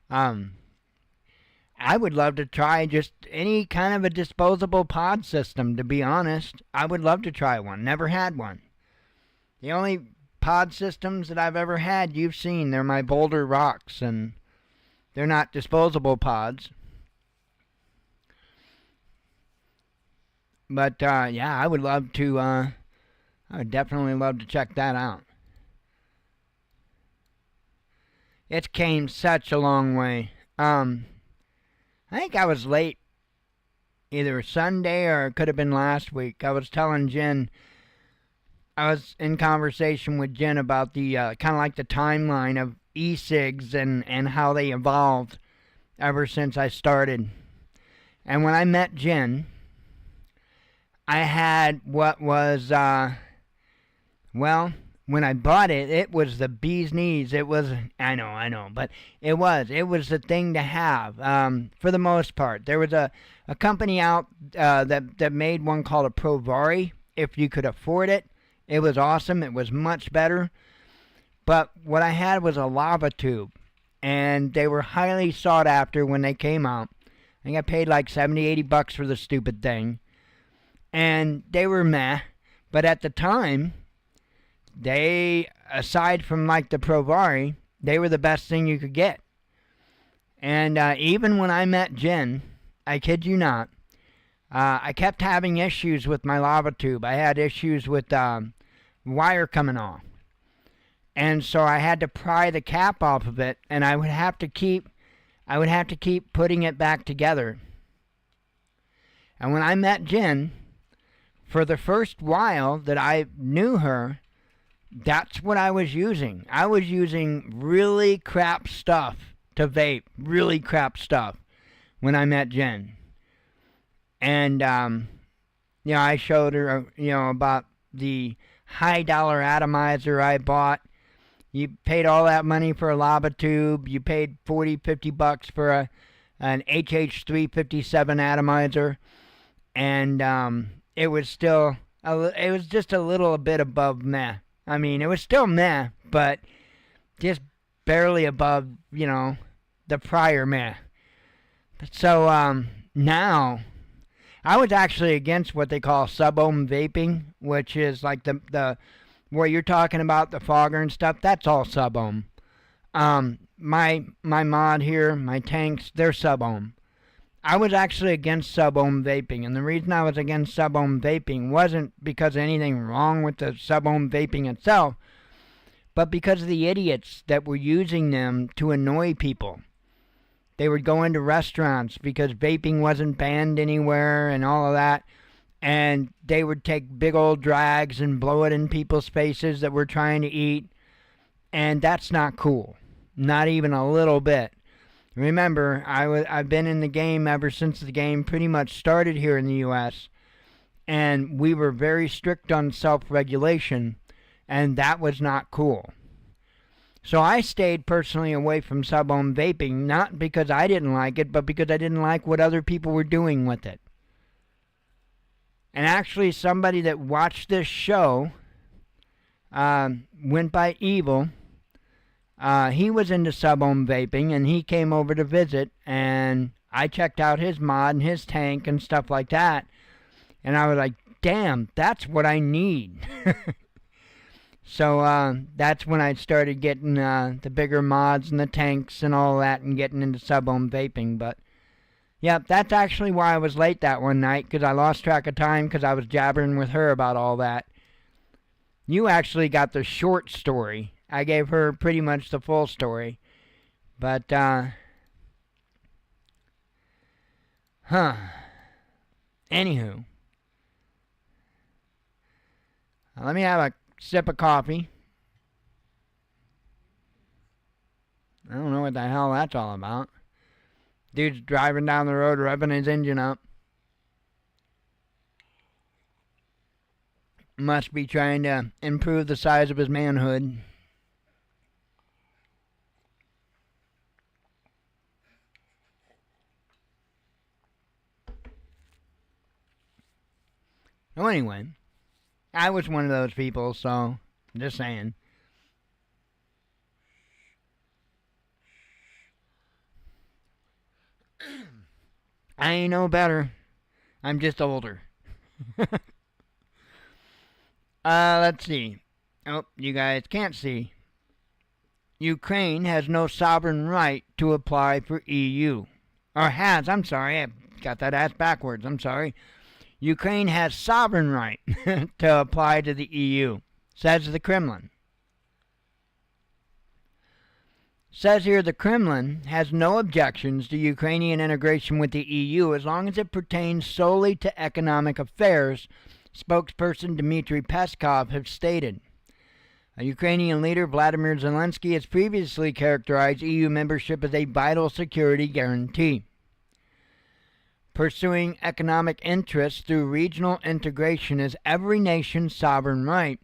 I would love to try just any kind of a disposable pod system. To be honest, I would love to try one. Never had one. The only pod systems that I've ever had, you've seen. They're my Boulder Rocks, and they're not disposable pods. But yeah, I would love to. I would definitely love to check that out. It's came such a long way. I think I was late either Sunday or it could have been last week. I was telling Jen, I was in conversation with Jen about the kind of like the timeline of e-cigs and how they evolved ever since I started. And when I met Jen, I had what was, well, when I bought it, it was the bee's knees. It was, I know, but it was the thing to have for the most part. There was a company out that made one called a Provari, if you could afford it. It was awesome. It was much better. But what I had was a lava tube, and they were highly sought after when they came out. I think I paid like 70, 80 bucks for the stupid thing. And they were meh. But at the time, they, aside from like the Provari, they were the best thing you could get. And even when I met Jen, I kid you not, I kept having issues with my lava tube. I had issues with wire coming off. And so I had to pry the cap off of it, and I would have to keep putting it back together. And when I met Jen, for the first while that I knew her, that's what I was using. I was using really crap stuff to vape, really crap stuff, when I met Jen. And, I showed her, about the high dollar atomizer I bought. You paid all that money for a lava tube. You paid 40, 50 bucks for an HH357 atomizer. And it was still, it was just a little bit above meh. I mean, it was still meh, but just barely above, the prior meh. So now, I was actually against what they call sub-ohm vaping, which is like the where you're talking about the fogger and stuff. That's all sub-ohm. My mod here, my tanks, they're sub-ohm. I was actually against sub-ohm vaping, and the reason I was against sub-ohm vaping wasn't because of anything wrong with the sub-ohm vaping itself, but because of the idiots that were using them to annoy people. They would go into restaurants because vaping wasn't banned anywhere and all of that, and they would take big old drags and blow it in people's faces that were trying to eat, and that's not cool. Not even a little bit. Remember, I've been in the game ever since the game pretty much started here in the U.S., and we were very strict on self-regulation, and that was not cool. So I stayed personally away from sub-ohm vaping, not because I didn't like it, but because I didn't like what other people were doing with it. And actually, somebody that watched this show went by Evil. He was into sub-ohm vaping, and he came over to visit, and I checked out his mod and his tank and stuff like that, and I was like, damn, that's what I need. So that's when I started getting the bigger mods and the tanks and all that and getting into sub-ohm vaping. But, yeah, that's actually why I was late that one night, because I lost track of time because I was jabbering with her about all that. You actually got the short story. I gave her pretty much the full story. But, anywho. Let me have a sip of coffee. I don't know what the hell that's all about. Dude's driving down the road, revving his engine up. Must be trying to improve the size of his manhood. So anyway, I was one of those people, so just saying. I ain't no better. I'm just older. Let's see. Oh, you guys can't see. Ukraine has no sovereign right to apply for EU. Or has, I'm sorry. I got that ass backwards. I'm sorry. Ukraine has sovereign right to apply to the EU, says the Kremlin. Says here the Kremlin has no objections to Ukrainian integration with the EU as long as it pertains solely to economic affairs, spokesperson Dmitry Peskov has stated. A Ukrainian leader, Vladimir Zelensky, has previously characterized EU membership as a vital security guarantee. Pursuing economic interests through regional integration is every nation's sovereign right.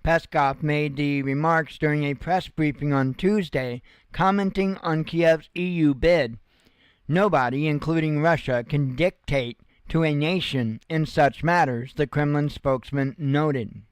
Peskov made the remarks during a press briefing on Tuesday, commenting on Kiev's EU bid. Nobody, including Russia, can dictate to a nation in such matters, the Kremlin spokesman noted.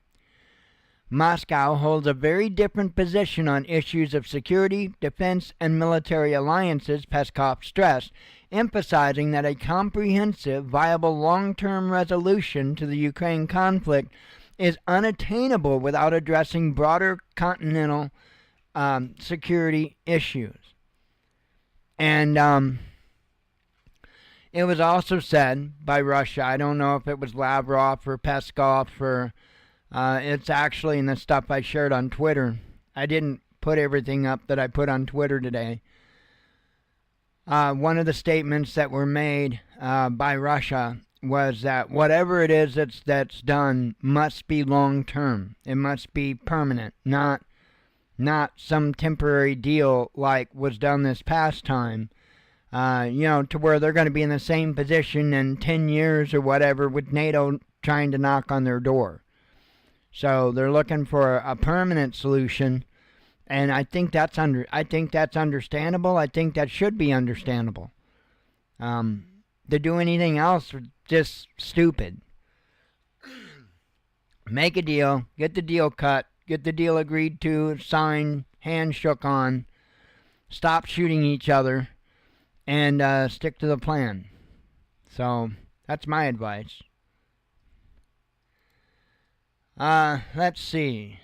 Moscow holds a very different position on issues of security, defense, and military alliances, Peskov stressed, emphasizing that a comprehensive, viable long-term resolution to the Ukraine conflict is unattainable without addressing broader continental security issues. And it was also said by Russia, I don't know if it was Lavrov or Peskov or it's actually in the stuff I shared on Twitter. I didn't put everything up that I put on Twitter today. One of the statements that were made by Russia was that whatever it is that's done must be long term. It must be permanent, not some temporary deal like was done this past time. To where they're going to be in the same position in 10 years or whatever with NATO trying to knock on their door. So they're looking for a permanent solution, and I think that's understandable. I think that should be understandable. To do anything else is just stupid. Make a deal, get the deal cut, get the deal agreed to, signed, hands shook on, stop shooting each other, and stick to the plan. So that's my advice. Let's see.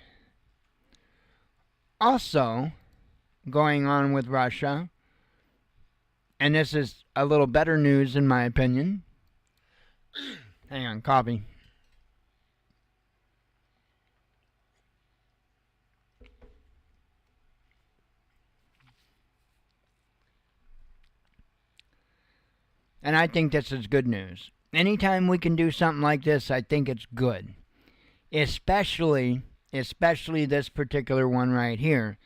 Also, going on with Russia, and this is a little better news in my opinion. Hang on, coffee. And I think this is good news. Anytime we can do something like this, I think it's good. Especially this particular one right here,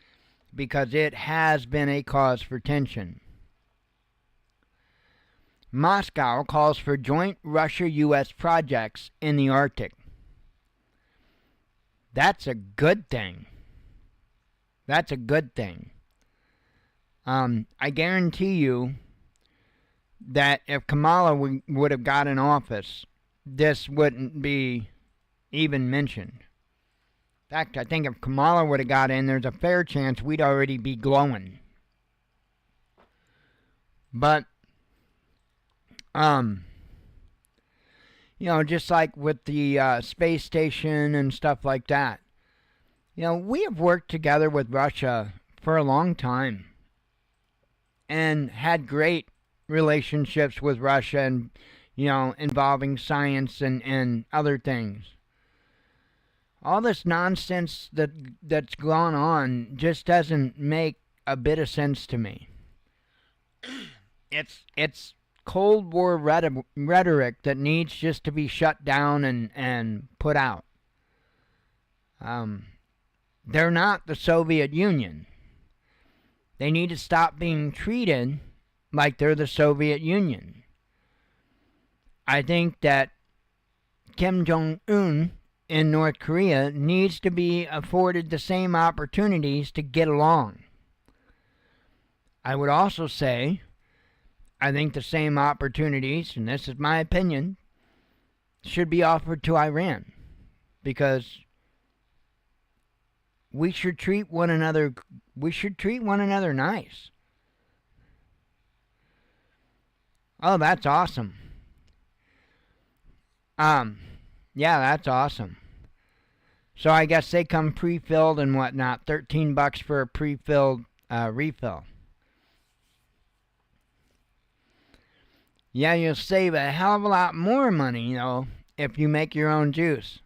because it has been a cause for tension. Moscow calls for joint Russia-U.S. projects in the Arctic. That's a good thing. That's a good thing. I guarantee you that if Kamala would have got in office, this wouldn't be even mentioned. In fact, I think if Kamala would have got in, there's a fair chance we'd already be glowing. But, just like with the space station and stuff like that, we have worked together with Russia for a long time and had great relationships with Russia and, involving science and other things. All this nonsense that's gone on just doesn't make a bit of sense to me. It's Cold War rhetoric that needs just to be shut down and put out. They're not the Soviet Union. They need to stop being treated like they're the Soviet Union. I think that Kim Jong-un in North Korea needs to be afforded the same opportunities to get along. I would also say, I think the same opportunities, and this is my opinion, should be offered to Iran, because we should treat one another nice. Oh, that's awesome. Yeah, that's awesome. So I guess they come pre-filled and whatnot. $13 for a pre-filled refill. Yeah, you'll save a hell of a lot more money, if you make your own juice.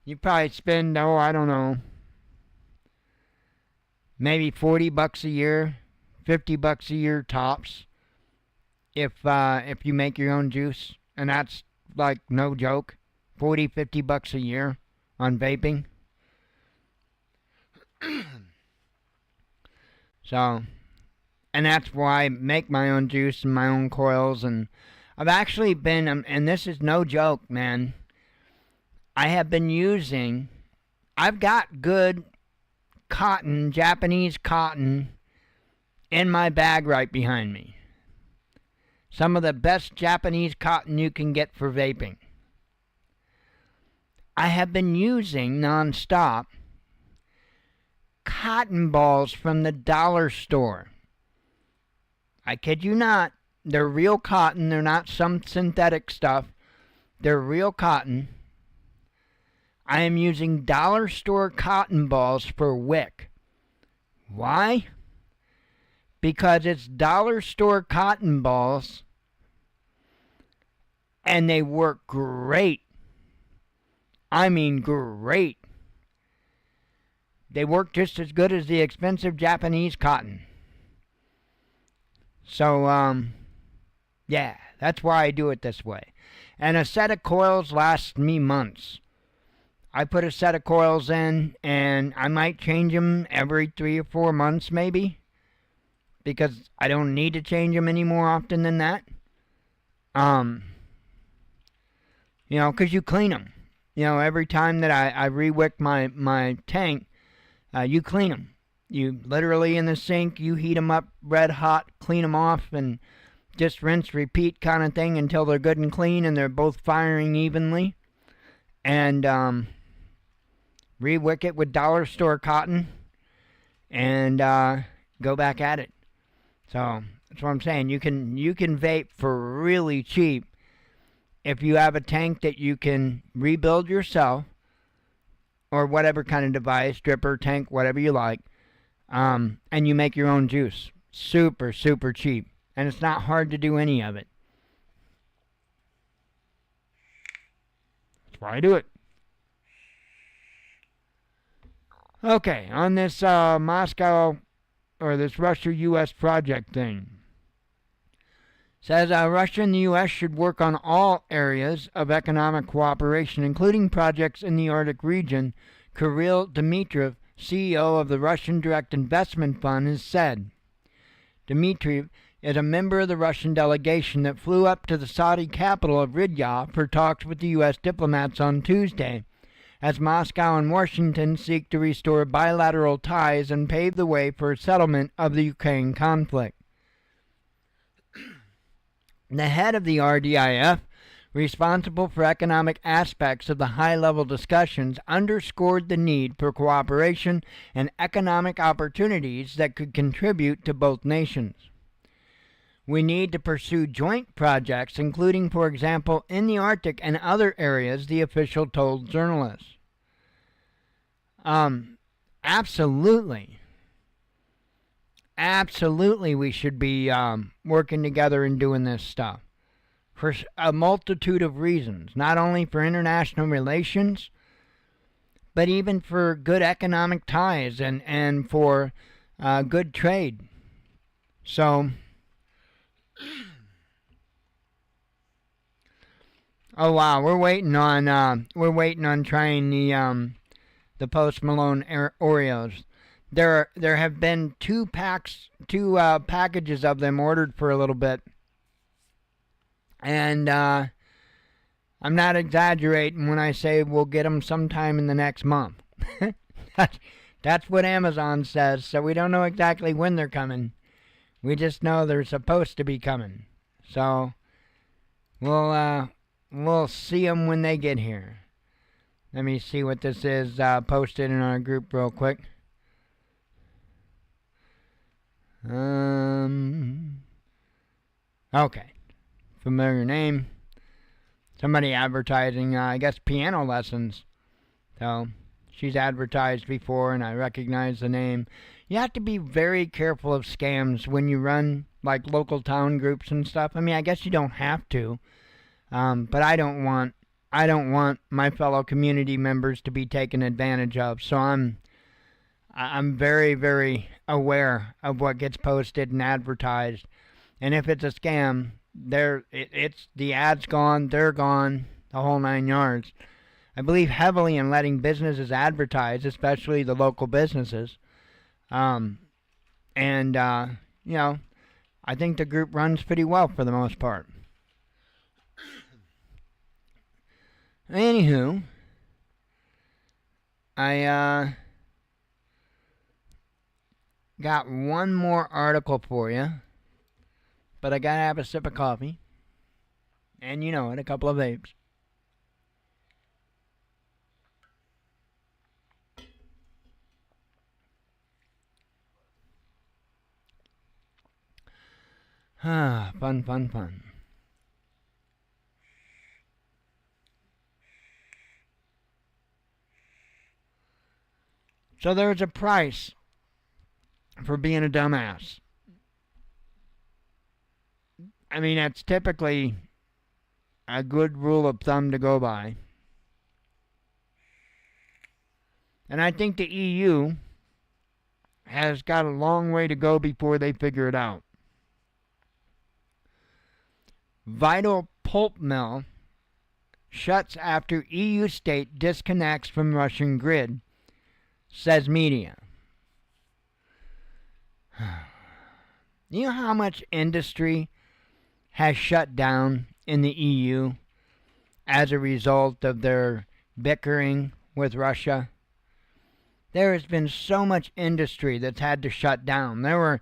You probably spend, I don't know, maybe $40 a year, $50 a year tops, if you make your own juice, and that's like no joke, $40-50 a year on vaping. So, and that's why I make my own juice and my own coils, and I've actually been, and this is no joke, man. I have been using, I've got good cotton, Japanese cotton, in my bag right behind me. Some of the best Japanese cotton you can get for vaping. I have been using nonstop cotton balls from the dollar store. I kid you not. They're real cotton. They're not some synthetic stuff. They're real cotton. I am using dollar store cotton balls for wick. Why? Because it's dollar store cotton balls, and they work great. I mean great. They work just as good as the expensive Japanese cotton. So, yeah, that's why I do it this way. And a set of coils lasts me months. I put a set of coils in, and I might change them every 3 or 4 months, maybe, because I don't need to change them any more often than that. Because you clean them. Every time that I re-wick my tank, you clean them. You literally in the sink, you heat them up red hot, clean them off, and just rinse, repeat kind of thing until they're good and clean and they're both firing evenly. And re-wick it with dollar store cotton and go back at it. So that's what I'm saying. You can vape for really cheap if you have a tank that you can rebuild yourself, or whatever kind of device, dripper, tank, whatever you like, and you make your own juice. Super, super cheap. And it's not hard to do any of it. That's why I do it. Okay, on this Moscow, or this Russia-U.S. project thing. Says Russia and the U.S. should work on all areas of economic cooperation, including projects in the Arctic region, Kirill Dmitriev, CEO of the Russian Direct Investment Fund, has said. Dmitriev is a member of the Russian delegation that flew up to the Saudi capital of Riyadh for talks with the U.S. diplomats on Tuesday, as Moscow and Washington seek to restore bilateral ties and pave the way for a settlement of the Ukraine conflict. The head of the RDIF, responsible for economic aspects of the high-level discussions, underscored the need for cooperation and economic opportunities that could contribute to both nations. We need to pursue joint projects, including, for example, in the Arctic and other areas, the official told journalists. Absolutely. Absolutely, we should be working together and doing this stuff for a multitude of reasons, not only for international relations, but even for good economic ties and for good trade. So, oh wow, we're waiting on trying the Post Malone Oreos. There have been two packages of them ordered for a little bit, and I'm not exaggerating when I say we'll get them sometime in the next month. That's what Amazon says, so we don't know exactly when they're coming. We just know they're supposed to be coming. So we'll see them when they get here. Let me see what this is posted in our group real quick. Okay. Familiar name. Somebody advertising, I guess, piano lessons. So, She's advertised before, and I recognize the name. You have to be very careful of scams when you run like local town groups and stuff. I mean, I guess you don't have to, but I don't want my fellow community members to be taken advantage of. So I'm very, very aware of what gets posted and advertised. And if it's a scam, it's the ad's gone, they're gone, the whole 9 yards. I believe heavily in letting businesses advertise, especially the local businesses. You know, I think the group runs pretty well for the most part. Anywho, I got one more article for you, but I gotta have a sip of coffee. And you know it, a couple of vapes. Fun. So there's a price for being a dumbass. I mean, that's typically a good rule of thumb to go by. And I think the EU has got a long way to go before they figure it out. Vital pulp mill shuts after EU state disconnects from Russian grid, says media. You know how much industry has shut down in the EU as a result of their bickering with Russia? There has been so much industry that's had to shut down. There were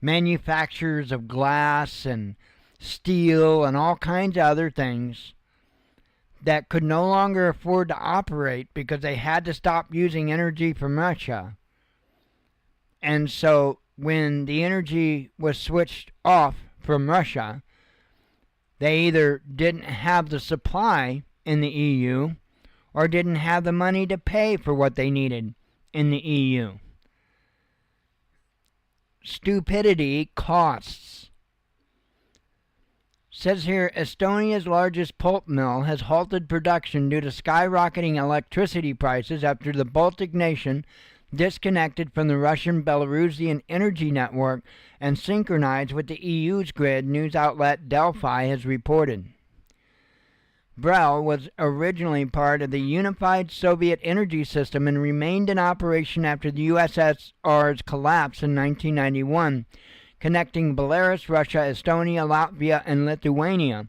manufacturers of glass and steel and all kinds of other things that could no longer afford to operate because they had to stop using energy from Russia. And so when the energy was switched off from Russia, they either didn't have the supply in the EU or didn't have the money to pay for what they needed in the EU. Stupidity costs. Says here, Estonia's largest pulp mill has halted production due to skyrocketing electricity prices after the Baltic nation disconnected from the Russian-Belarusian energy network and synchronized with the EU's grid, news outlet Delphi has reported. Brel was originally part of the unified Soviet energy system and remained in operation after the USSR's collapse in 1991. Connecting Belarus, Russia, Estonia, Latvia, and Lithuania.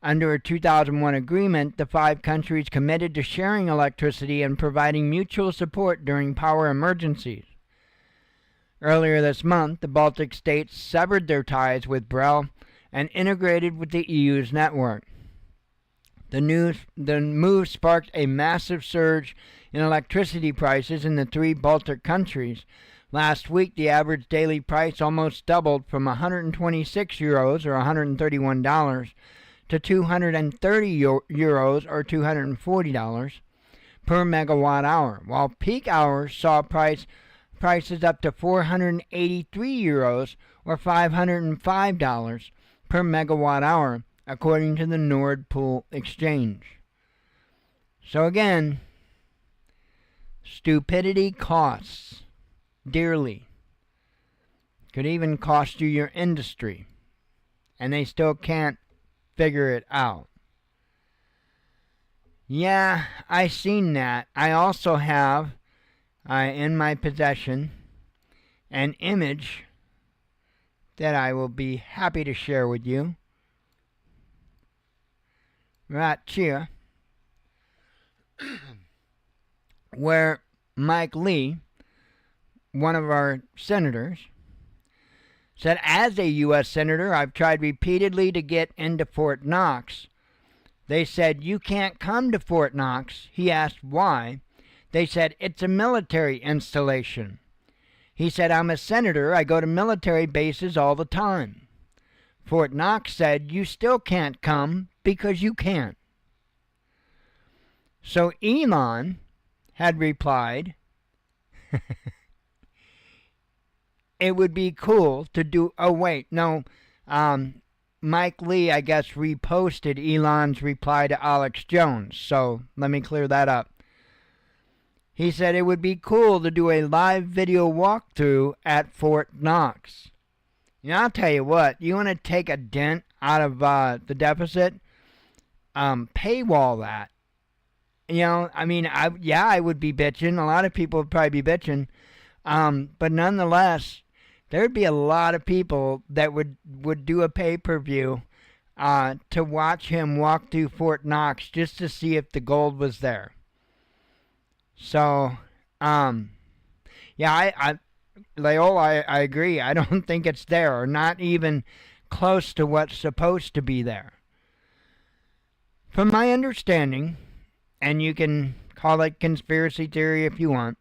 Under a 2001 agreement, the 5 countries committed to sharing electricity and providing mutual support during power emergencies. Earlier this month, the Baltic states severed their ties with Brel and integrated with the EU's network. The move sparked a massive surge in electricity prices in the 3 Baltic countries. Last week, the average daily price almost doubled from €126 or $131 to €230 or $240 per megawatt hour, while peak hours saw prices up to €483 or $505 per megawatt hour, according to the Nord Pool Exchange. So again, stupidity costs dearly. Could even cost you your industry. And they still can't figure it out. Yeah, I seen that. I also have in my possession an image that I will be happy to share with you. Right here. Where Mike Lee, one of our senators, said, as a U.S. senator, I've tried repeatedly to get into Fort Knox. They said, you can't come to Fort Knox. He asked why. They said, it's a military installation. He said, I'm a senator. I go to military bases all the time. Fort Knox said, you still can't come because you can't. So Elon had replied, it would be cool to do... Oh, wait, no. Mike Lee, I guess, reposted Elon's reply to Alex Jones. So let me clear that up. He said it would be cool to do a live video walkthrough at Fort Knox. You know, I'll tell you what, you want to take a dent out of the deficit? Paywall that. You know, I mean, I would be bitching. A lot of people would probably be bitching. But nonetheless, there'd be a lot of people that would do a pay-per-view to watch him walk through Fort Knox just to see if the gold was there. So, yeah, Loyola, I agree. I don't think it's there, or not even close to what's supposed to be there. From my understanding, and you can call it conspiracy theory if you want,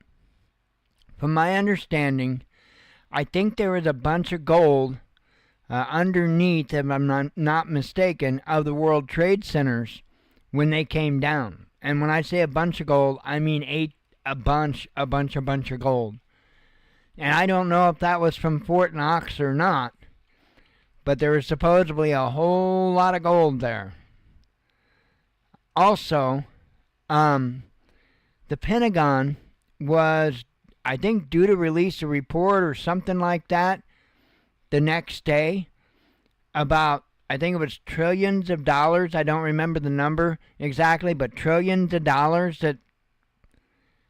from my understanding, I think there was a bunch of gold underneath, if I'm not mistaken, of the World Trade Centers when they came down. And when I say a bunch of gold, I mean a bunch of gold. And I don't know if that was from Fort Knox or not, but there was supposedly a whole lot of gold there. Also, the Pentagon was, I think, due to release a report or something like that the next day about, I think it was trillions of dollars. I don't remember the number exactly, but trillions of dollars that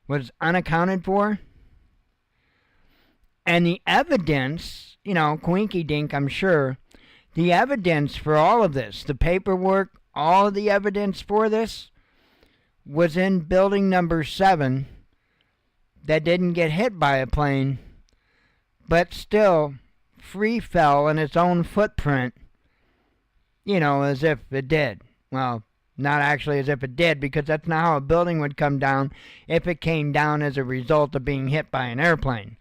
was unaccounted for. And the evidence, you know, quinky dink, I'm sure, the evidence for all of this, the paperwork, all of the evidence for this was in building number 7 that didn't get hit by a plane, but still free fell in its own footprint, you know, as if it did. Well, not actually as if it did, because that's not how a building would come down if it came down as a result of being hit by an airplane.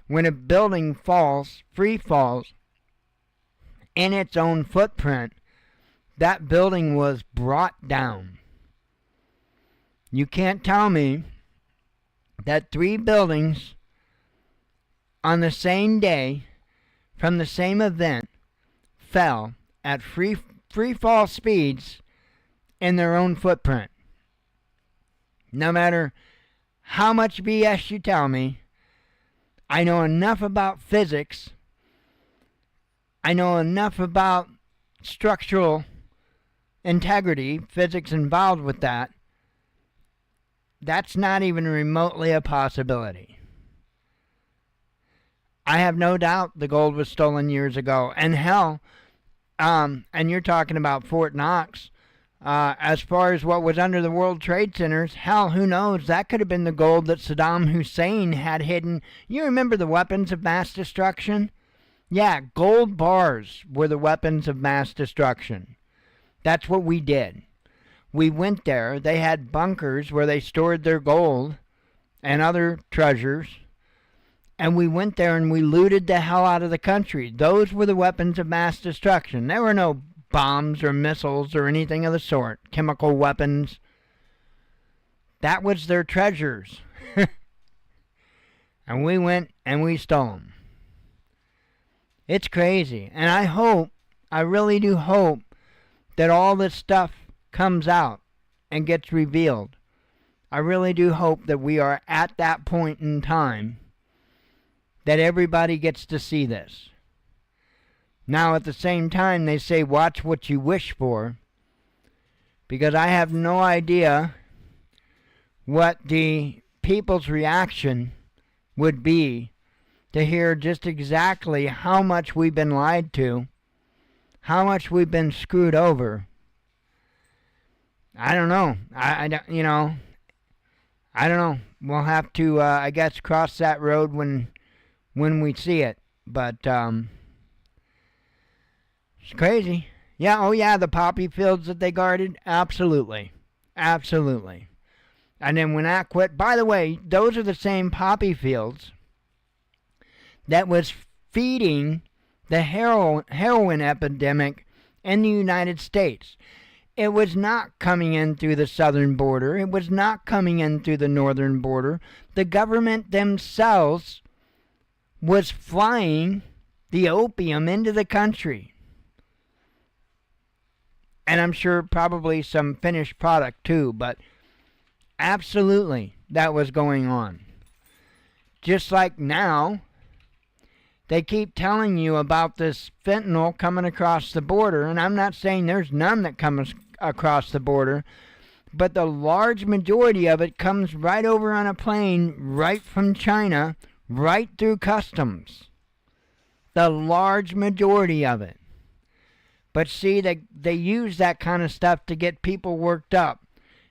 When a building falls, free falls, in its own footprint, that building was brought down. You can't tell me that 3 buildings on the same day from the same event fell at free fall speeds in their own footprint. No matter how much BS you tell me, I know enough about physics, I know enough about structural integrity, physics involved with that. That's not even remotely a possibility. I have no doubt the gold was stolen years ago. And hell, and you're talking about Fort Knox, as far as what was under the World Trade Centers, hell, who knows? That could have been the gold that Saddam Hussein had hidden. You remember the weapons of mass destruction? Yeah, gold bars were the weapons of mass destruction. That's what we did. We went there. They had bunkers where they stored their gold and other treasures. And we went there and we looted the hell out of the country. Those were the weapons of mass destruction. There were no bombs or missiles or anything of the sort. Chemical weapons. That was their treasures. And we went and we stole them. It's crazy. And I really do hope that all this stuff comes out and gets revealed. I really do hope that we are at that point in time that everybody gets to see this. Now, at the same time, they say watch what you wish for, because I have no idea what the people's reaction would be to hear just exactly how much we've been lied to, how much we've been screwed over. I don't know. I don't, you know, I don't know. We'll have to, I guess, cross that road when we see it. But it's crazy. Yeah, oh yeah, the poppy fields that they guarded? Absolutely. Absolutely. And then when that quit, by the way, those are the same poppy fields that was feeding the heroin epidemic in the United States. It was not coming in through the southern border. It was not coming in through the northern border. The government themselves was flying the opium into the country. And I'm sure probably some finished product too, but absolutely that was going on. Just like now, they keep telling you about this fentanyl coming across the border, and I'm not saying there's none that comes across the border, but the large majority of it comes right over on a plane, right from China, right through customs. The large majority of it. But see, they use that kind of stuff to get people worked up.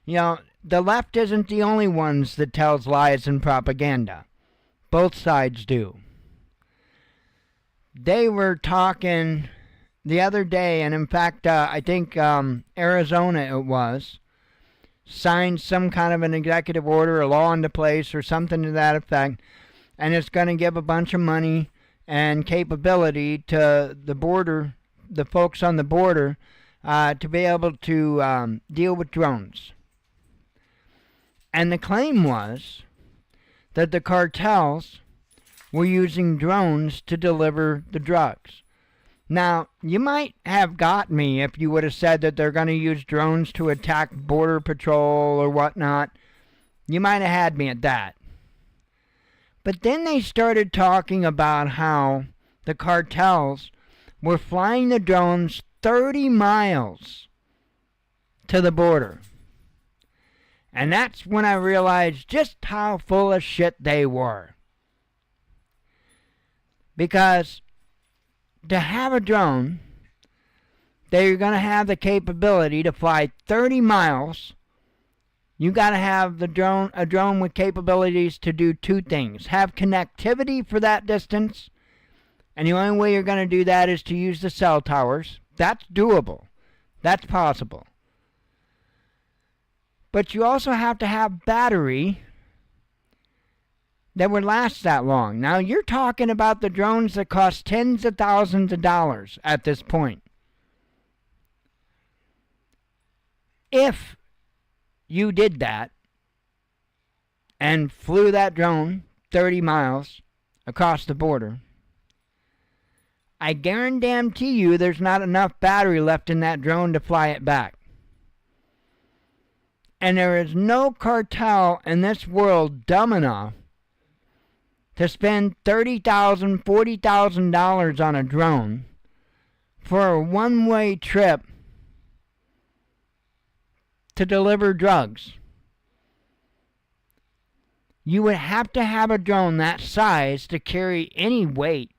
You know, the left isn't the only ones that tells lies and propaganda. Both sides do. They were talking the other day, and in fact, I think Arizona it was, signed some kind of an executive order, a law into place, or something to that effect, and it's going to give a bunch of money and capability to the border, the folks on the border, to be able to deal with drones. And the claim was that the cartels were using drones to deliver the drugs. Now, you might have got me if you would have said that they're going to use drones to attack border patrol or whatnot. You might have had me at that. But then they started talking about how the cartels were flying the drones 30 miles to the border. And that's when I realized just how full of shit they were. Because to have a drone, they're going to have the capability to fly 30 miles. You got to have a drone with capabilities to do two things. Have connectivity for that distance, and the only way you're going to do that is to use the cell towers. That's doable. That's possible. But you also have to have battery that would last that long. Now, you're talking about the drones that cost tens of thousands of dollars at this point. If you did that and flew that drone 30 miles across the border, I guarantee you there's not enough battery left in that drone to fly it back. And there is no cartel in this world dumb enough to spend $30,000, $40,000 on a drone for a one-way trip to deliver drugs. You would have to have a drone that size to carry any weight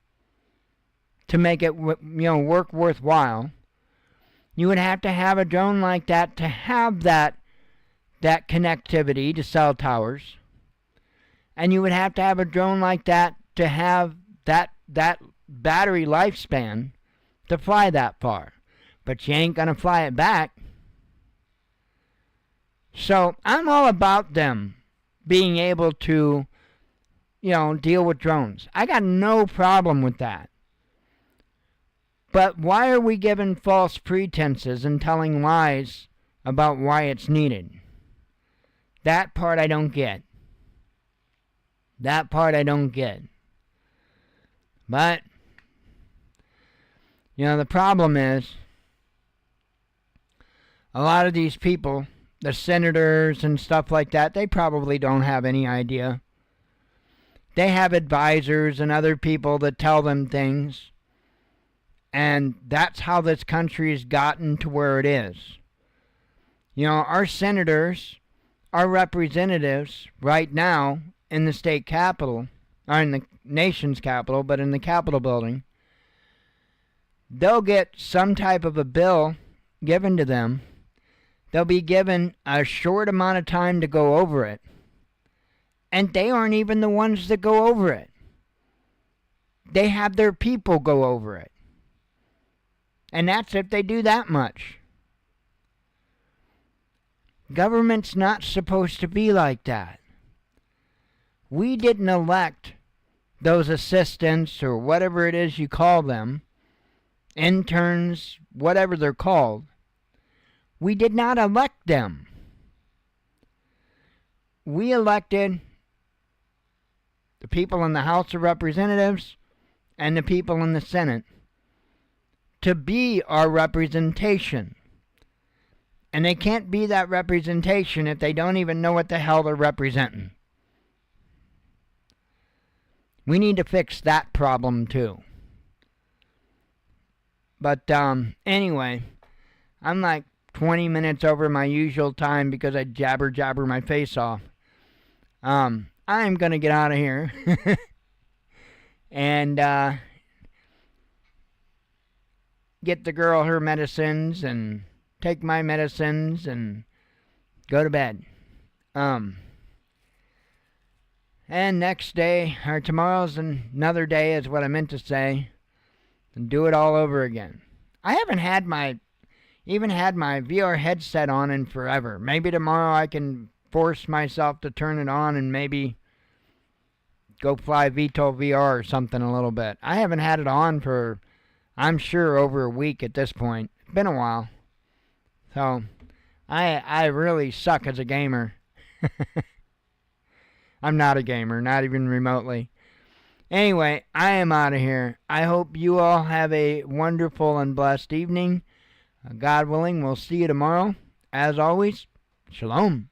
to make it work worthwhile. You would have to have a drone like that to have that connectivity to cell towers. And you would have to have a drone like that to have that battery lifespan to fly that far. But you ain't going to fly it back. So I'm all about them being able to, deal with drones. I got no problem with that. But why are we giving false pretenses and telling lies about why it's needed? That part I don't get. That part I don't get. But, the problem is, a lot of these people, the senators and stuff like that, they probably don't have any idea. They have advisors and other people that tell them things. And that's how this country's gotten to where it is. Our senators, our representatives right now in the state capitol, or in the nation's capital, but in the Capitol building, they'll get some type of a bill given to them. They'll be given a short amount of time to go over it. And they aren't even the ones that go over it. They have their people go over it. And that's if they do that much. Government's not supposed to be like that. We didn't elect those assistants or whatever it is you call them, interns, whatever they're called. We did not elect them. We elected the people in the House of Representatives and the people in the Senate to be our representation. And they can't be that representation if they don't even know what the hell they're representing. We need to fix that problem too. But anyway, I'm like 20 minutes over my usual time because I jabber my face off. I'm going to get out of here and get the girl her medicines and take my medicines and go to bed. And next day, or tomorrow's another day is what I meant to say, and do it all over again. I haven't had my VR headset on in forever. Maybe tomorrow I can force myself to turn it on and maybe go fly VTOL VR or something a little bit. I haven't had it on for, I'm sure, over a week at this point. It's been a while. So, I really suck as a gamer. I'm not a gamer, not even remotely. Anyway, I am out of here. I hope you all have a wonderful and blessed evening. God willing, we'll see you tomorrow. As always, shalom.